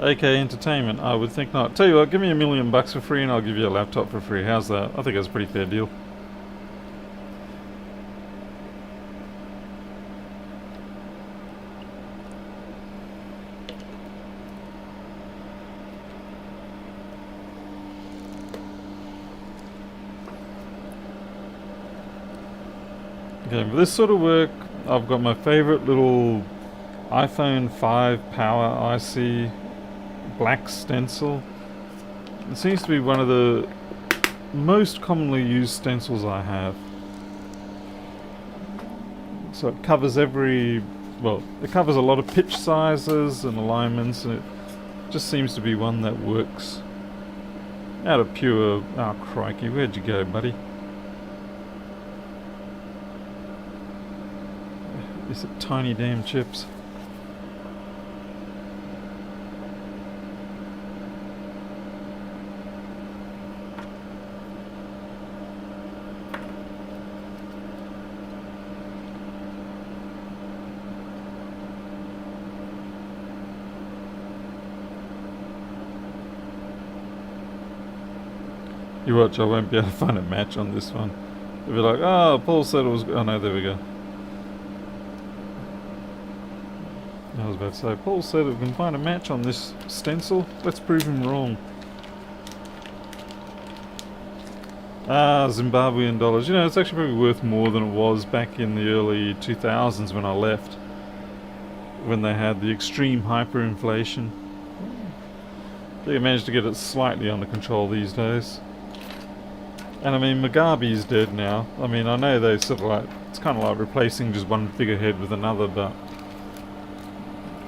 [SPEAKER 1] AK Entertainment, I would think not. Tell you what, give me $1 million for free and I'll give you a laptop for free. How's that? I think that's a pretty fair deal. Okay, for this sort of work, I've got my favorite little iPhone 5 Power IC black stencil. It seems to be one of the most commonly used stencils I have. So it covers it covers a lot of pitch sizes and alignments, and it just seems to be one that works out of pure... Oh crikey, where'd you go, buddy? These are tiny damn chips. You watch, I won't be able to find a match on this one. They'll be like, oh, Paul said it was... Oh no, there we go. I was about to say, Paul said we can find a match on this stencil. Let's prove him wrong. Ah, Zimbabwean dollars. You know, it's actually probably worth more than it was back in the early 2000s when I left. When they had the extreme hyperinflation. They managed to get it slightly under control these days. And I mean, Mugabe's dead now. I mean, I know they sort of like... It's kind of like replacing just one figurehead with another, but...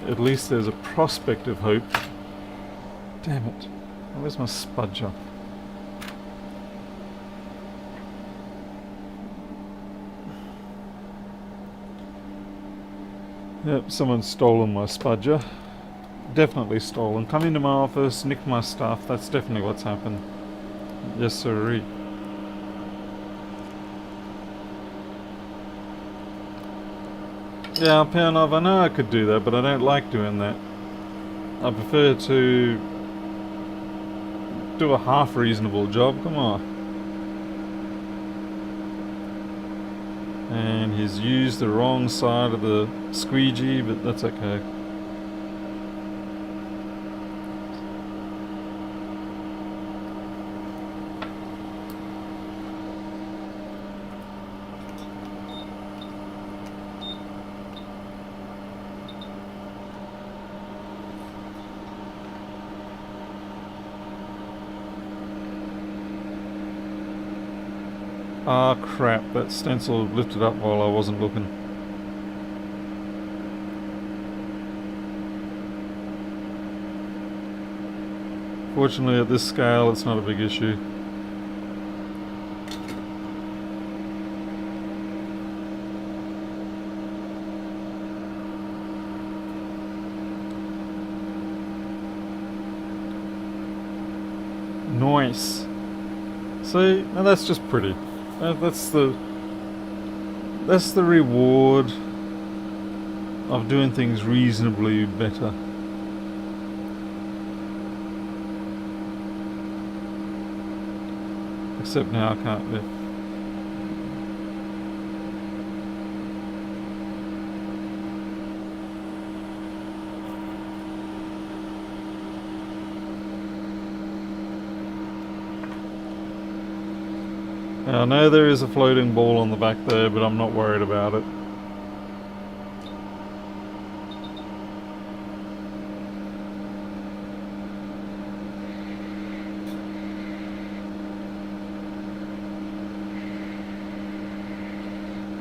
[SPEAKER 1] At least there's a prospect of hope. Damn it. Where's my spudger? Yep, someone's stolen my spudger. Definitely stolen. Come into my office, nick my stuff. That's definitely what's happened. Yes, sirree. Yeah, Poundov, I know I could do that, but I don't like doing that. I prefer to do a half reasonable job. Come on. And he's used the wrong side of the squeegee, but that's okay. Ah, crap, that stencil lifted up while I wasn't looking. Fortunately, at this scale, it's not a big issue. Nice. See, now that's just pretty. That's the reward of doing things reasonably better. Except now I can't. Yeah. I know there is a floating ball on the back there, but I'm not worried about it.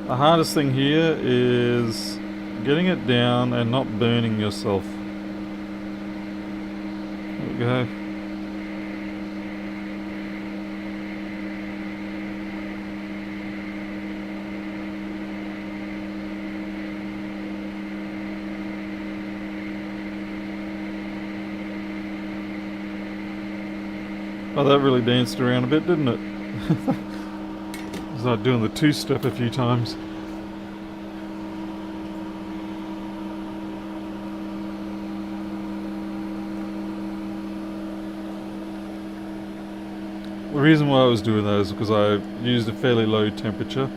[SPEAKER 1] The hardest thing here is getting it down and not burning yourself. There we go. Oh, that really danced around a bit, didn't it? I was like doing the two-step a few times. The reason why I was doing that is because I used a fairly low temperature,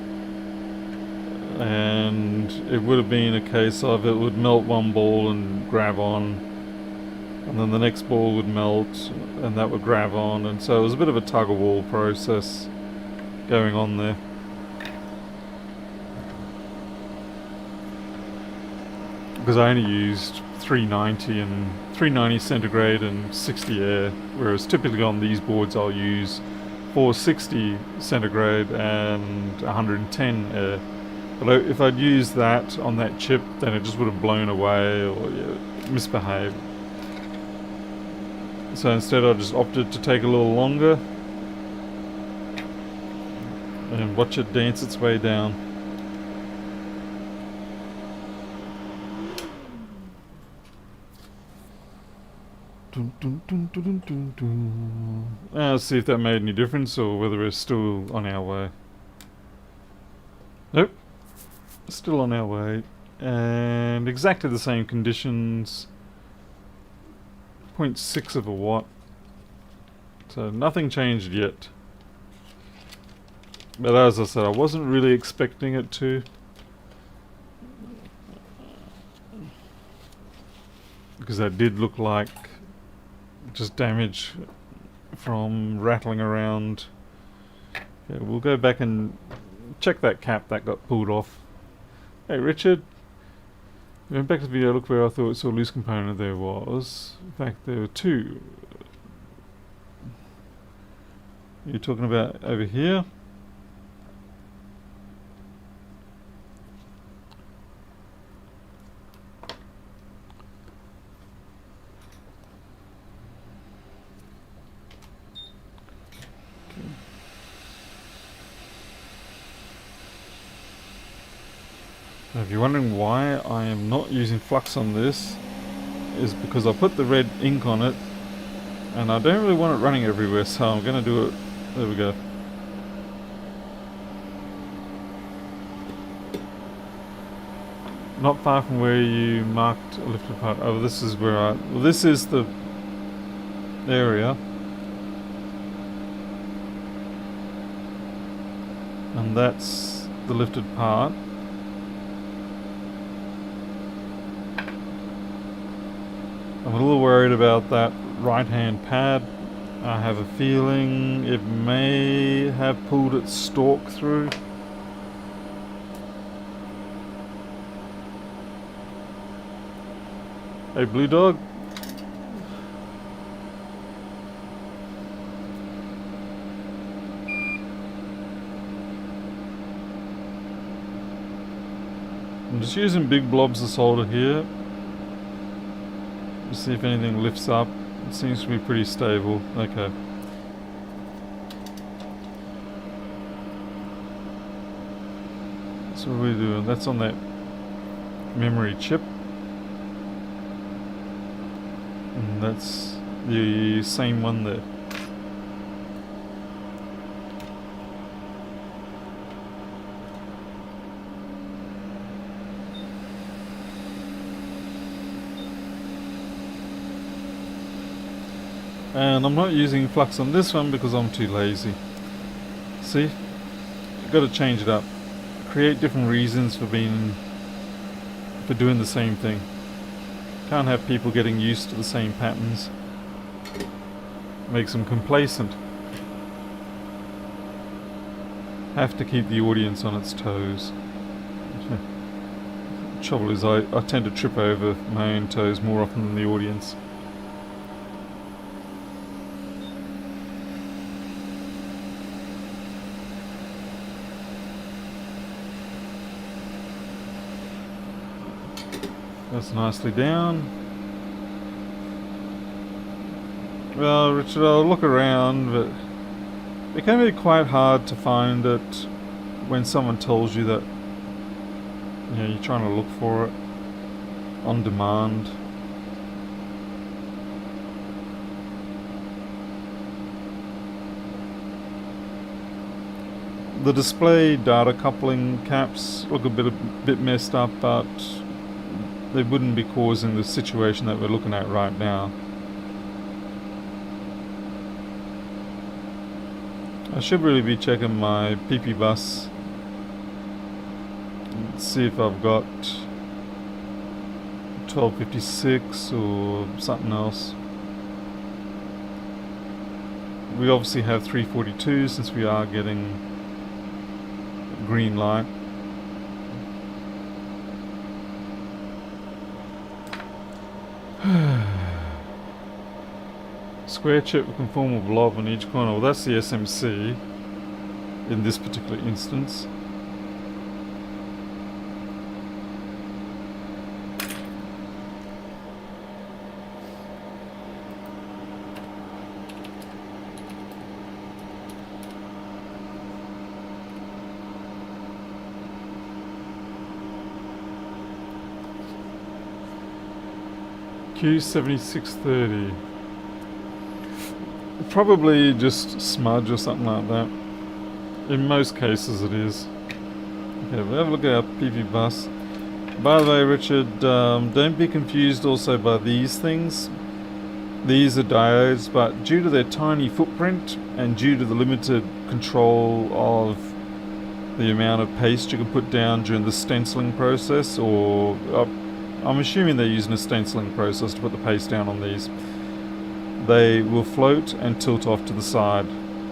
[SPEAKER 1] and it would have been a case of it would melt one ball and grab on, and then the next ball would melt and that would grab on, and so it was a bit of a tug-of-war process going on there. Because I only used 390 centigrade and 60 air, whereas typically on these boards I'll use 460 centigrade and 110 air. But if I'd used that on that chip, then it just would have blown away or misbehaved. So instead I just opted to take a little longer and watch it dance its way down. Let's see if that made any difference or whether we're still on our way. Nope. Still on our way. And exactly the same conditions. 0.6 of a watt. So nothing changed yet. But as I said, I wasn't really expecting it to. Because that did look like just damage from rattling around. Yeah, we'll go back and check that cap that got pulled off. Hey Richard, went back to the video, look where I thought I saw a loose component there was. In fact, there were two. You're talking about over here? Now, if you're wondering why I am not using flux on this, is because I put the red ink on it and I don't really want it running everywhere, so I'm going to do it. There we go. Not far from where you marked a lifted part. Oh, this is where well, this is the area. And that's the lifted part. I'm a little worried about that right hand pad. I have a feeling it may have pulled its stalk through. Hey Blue Dog. I'm just using big blobs of solder here. See if anything lifts up. It seems to be pretty stable. Okay. So what are we doing? That's on that memory chip. And that's the same one there. And I'm not using flux on this one because I'm too lazy. See? You've got to change it up. Create different reasons for doing the same thing. Can't have people getting used to the same patterns. Makes them complacent. Have to keep the audience on its toes. The trouble is I tend to trip over my own toes more often than the audience. That's nicely down. Well, Richard, I'll look around, but it can be quite hard to find it when someone tells you that, you know, you're trying to look for it on demand. The display data coupling caps look a bit messed up, but they wouldn't be causing the situation that we're looking at right now. I should really be checking my PP bus and see if I've got 1256 or something else. We obviously have 342 since we are getting green light. Square chip with conformal blob on each corner. Well, that's the SMC in this particular instance. Q7630. Probably just smudge or something like that. In most cases it is. Okay, we'll have a look at our PV bus. By the way, Richard, don't be confused also by these things. These are diodes, but due to their tiny footprint and due to the limited control of the amount of paste you can put down during the stenciling process, or I'm assuming they're using a stenciling process to put the paste down on these. They will float and tilt off to the side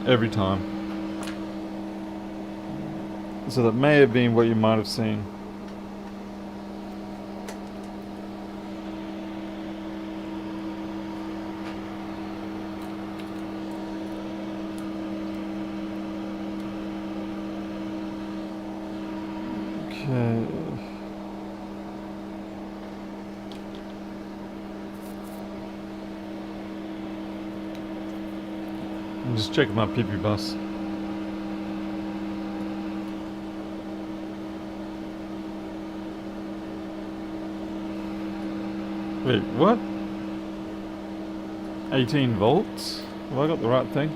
[SPEAKER 1] every time. So that may have been what you might have seen. Okay. I'm just checking my PP bus. Wait, what? 18 volts? Have I got the right thing?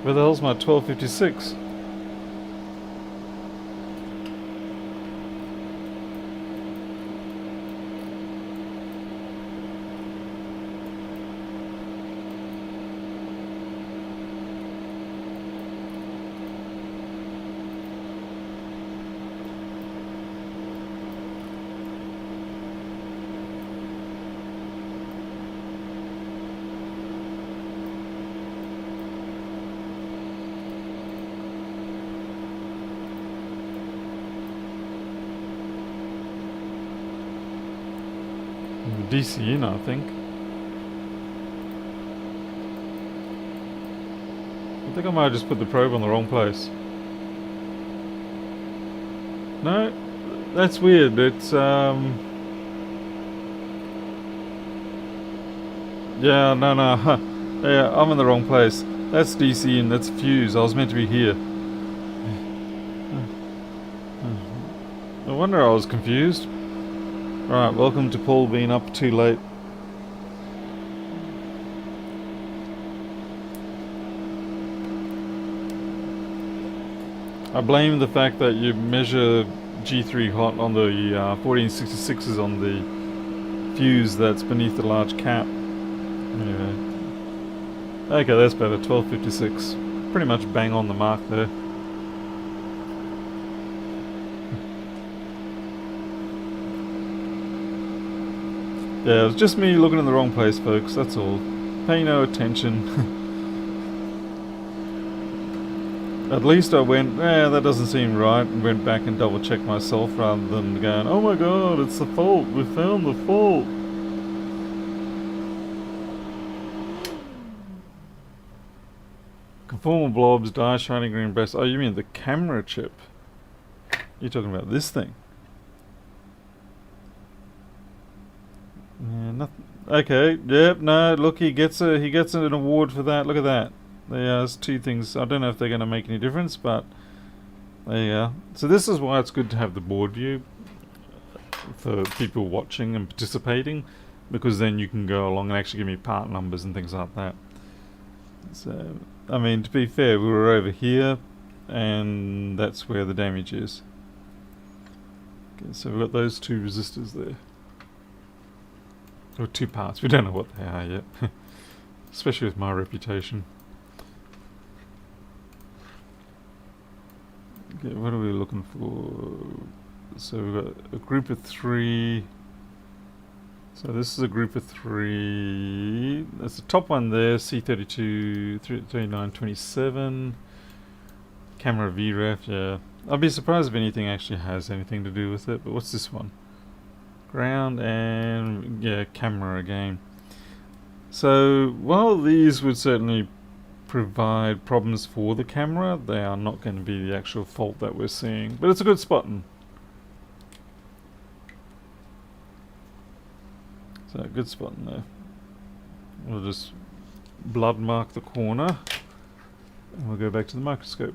[SPEAKER 1] Where the hell's my 1256? DC in, I think. I think I might have just put the probe on the wrong place. No, that's weird. It's yeah, no. Yeah, I'm in the wrong place. That's DC in, that's fuse. I was meant to be here. No wonder I was confused. Right, welcome to Paul being up too late. I blame the fact that you measure G3 hot on the 1466s on the fuse that's beneath the large cap. Anyway. Okay, that's better. 1256. Pretty much bang on the mark there. Yeah, it was just me looking in the wrong place, folks, that's all. Pay no attention. At least I went, that doesn't seem right, and went back and double checked myself rather than going, oh my god, it's the fault, we found the fault. Conformal blobs, die, shining green breast. Oh, you mean the camera chip? You're talking about this thing. Yeah, nothing. Okay, yep, no, look, he gets an award for that. Look at that. There's two things. I don't know if they're going to make any difference, but there you go. So this is why it's good to have the board view for people watching and participating, because then you can go along and actually give me part numbers and things like that. So, I mean, to be fair, we were over here, and that's where the damage is. Okay, so we've got those two resistors there. Or two parts. We don't know what they are yet. Especially with my reputation. Okay, what are we looking for? So we've got a group of 3. So this is a group of 3. That's the top one there, C32 3927. Camera VREF, yeah. I'd be surprised if anything actually has anything to do with it, but what's this one? Ground and, yeah, camera again. So while these would certainly provide problems for the camera, they are not going to be the actual fault that we're seeing, but it's a good spotting. So good spotting there. We'll just blood mark the corner and we'll go back to the microscope.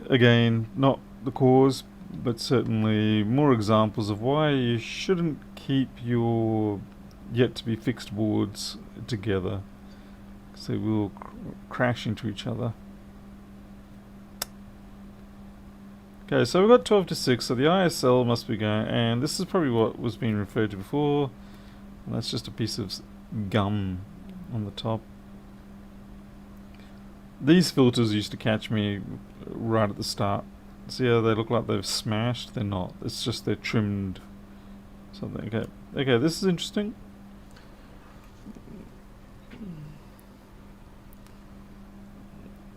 [SPEAKER 1] Again, not the cause, but certainly more examples of why you shouldn't keep your yet to be fixed boards together, because they will crash into each other. Okay, so we've got 12 to 6, so the ISL must be going, and this is probably what was being referred to before. And that's just a piece of gum on the top. These filters used to catch me right at the start. See how they look like they've smashed? They're not. It's just they're trimmed something. Okay. Okay, this is interesting.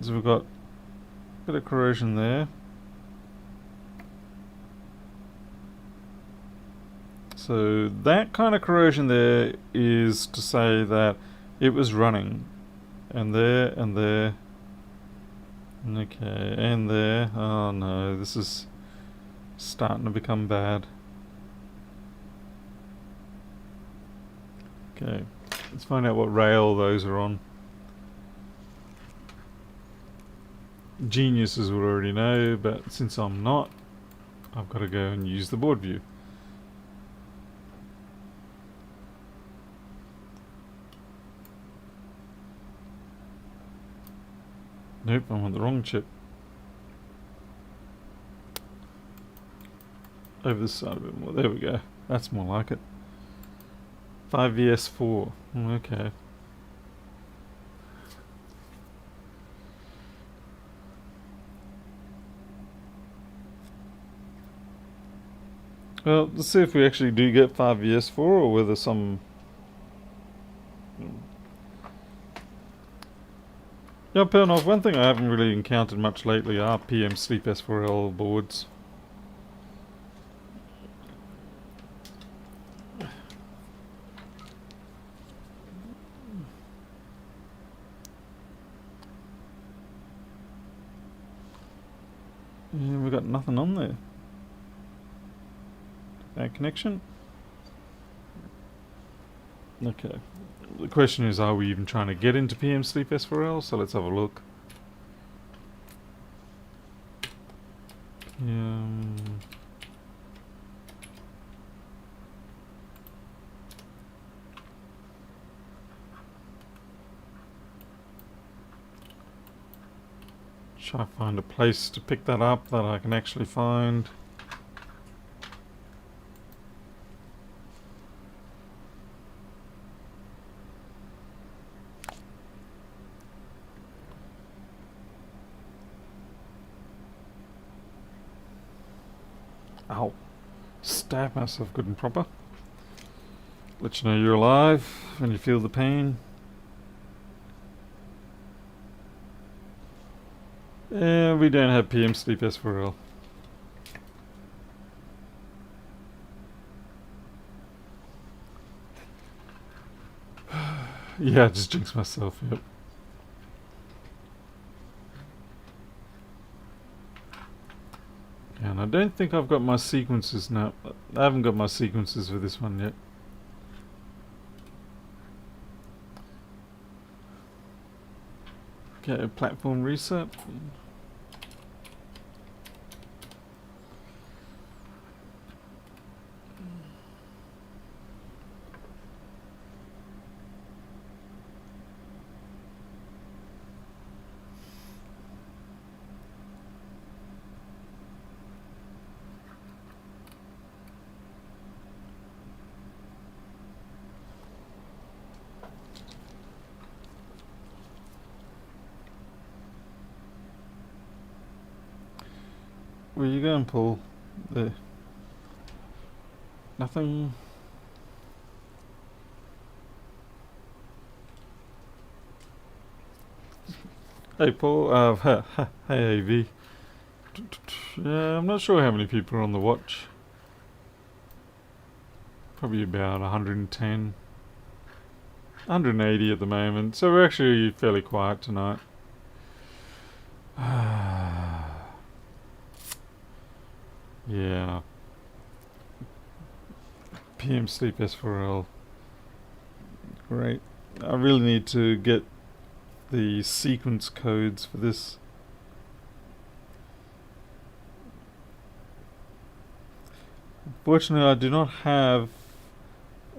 [SPEAKER 1] So we've got a bit of corrosion there. So that kind of corrosion there is to say that it was running. And there, and there. Okay, and there. Oh no, this is starting to become bad. Okay, let's find out what rail those are on. Geniuses would already know, but since I'm not, I've got to go and use the board view. Nope, I'm on the wrong chip. Over this side a bit more. There we go. That's more like it. 5VS4. Okay. Well, let's see if we actually do get 5VS4 or whether some... Yeah, Pernoff, one thing I haven't really encountered much lately are PM Sleep S4L boards. Yeah, we got nothing on there. Bad connection. Okay. The question is, are we even trying to get into PM Sleep S4L? So let's have a look. Try to find a place to pick that up that I can actually find. Ow. Stab myself good and proper. Let you know you're alive when you feel the pain. Yeah, we don't have PM Sleep S4L. Yeah, I just jinxed myself, yep. And I don't think I've got my sequences now. I haven't got my sequences for this one yet. Okay, platform reset. Where you going, Paul? There. Nothing. Hey, Paul. Hey, AV. Yeah, I'm not sure how many people are on the watch. Probably about 110. 180 at the moment, so we're actually fairly quiet tonight. Yeah. PM Sleep S4L. Great. I really need to get the sequence codes for this. Fortunately, I do not have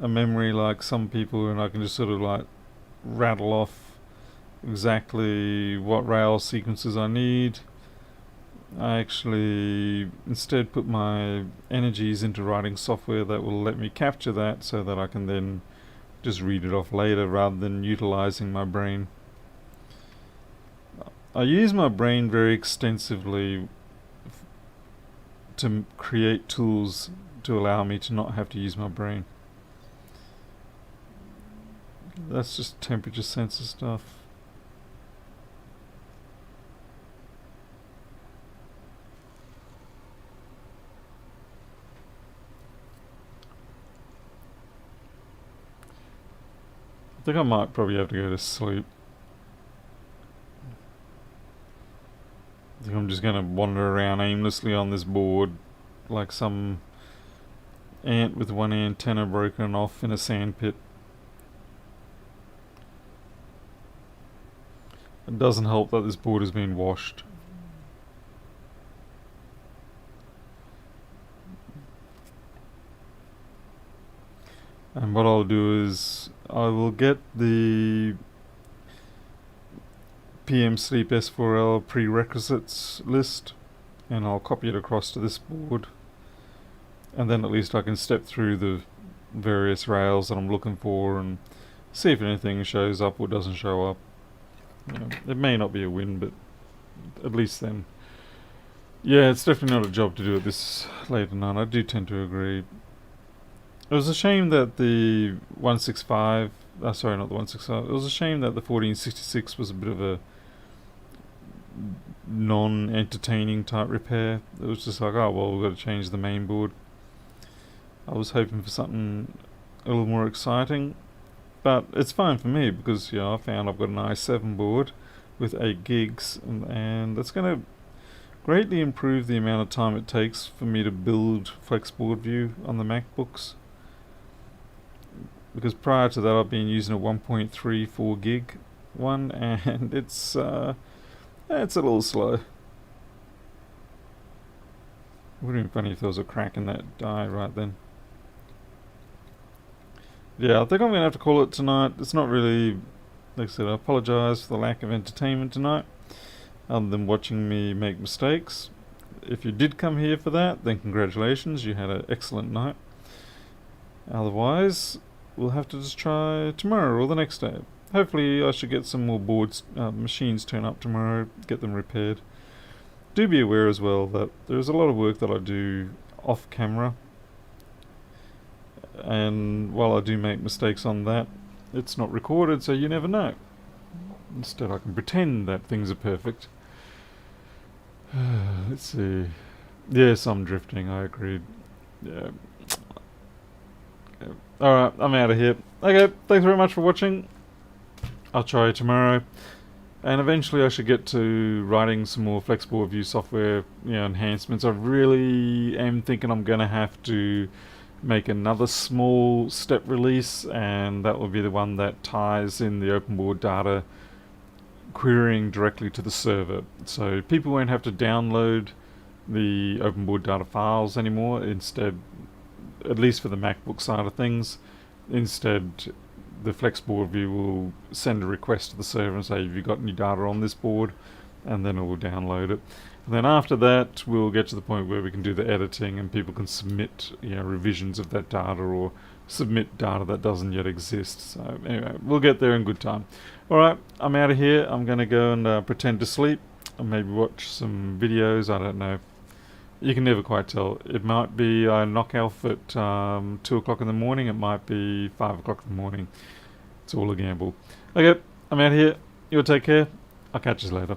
[SPEAKER 1] a memory like some people, and I can just sort of like rattle off exactly what rail sequences I need. I actually instead put my energies into writing software that will let me capture that so that I can then just read it off later rather than utilizing my brain. I use my brain very extensively to create tools to allow me to not have to use my brain. That's just temperature sensor stuff. I think I might probably have to go to sleep. I think I'm just gonna wander around aimlessly on this board like some ant with one antenna broken off in a sandpit. It doesn't help that this board has been washed. And what I'll do is I will get the PM Sleep S4L prerequisites list and I'll copy it across to this board, and then at least I can step through the various rails that I'm looking for and see if anything shows up or doesn't show up. You know, it may not be a win, but at least then. Yeah, it's definitely not a job to do at this late at night. I do tend to agree. It was a shame that the 165, sorry, not the 165, it was a shame that the 1466 was a bit of a non-entertaining type repair. It was just like, oh well, we've got to change the main board. I was hoping for something a little more exciting, but it's fine for me because, you know, I found I've got an i7 board with 8 gigs and that's going to greatly improve the amount of time it takes for me to build Flexboard View on the MacBooks. Because prior to that I've been using a 1.34 gig one and it's a little slow. Would have been funny if there was a crack in that die right then. Yeah, I think I'm going to have to call it tonight. It's not really, like I said, I apologise for the lack of entertainment tonight, other than watching me make mistakes. If you did come here for that, then congratulations, you had an excellent night. Otherwise, we'll have to just try tomorrow or the next day. Hopefully I should get some more boards, machines turn up tomorrow, get them repaired. Do be aware as well that there's a lot of work that I do off camera, and while I do make mistakes on that, it's not recorded, so you never know. Instead I can pretend that things are perfect. Let's see. Yes, I'm drifting, I agreed. Yeah. Alright, I'm out of here. Okay, thanks very much for watching. I'll try tomorrow. And eventually I should get to writing some more Flexboard View software, enhancements. I really am thinking I'm going to have to make another small step release, and that will be the one that ties in the OpenBoard data querying directly to the server. So people won't have to download the OpenBoard data files anymore. Instead, at least for the MacBook side of things, instead the Flexboard View will send a request to the server and say, have you got any data on this board? And then it will download it. And then after that, we'll get to the point where we can do the editing and people can submit revisions of that data or submit data that doesn't yet exist. So anyway, we'll get there in good time. Alright, I'm out of here. I'm going to go and pretend to sleep and maybe watch some videos. I don't know. You can never quite tell. It might be I knock off at 2 o'clock in the morning. It might be 5 o'clock in the morning. It's all a gamble. Okay, I'm out here. You'll take care. I'll catch you later.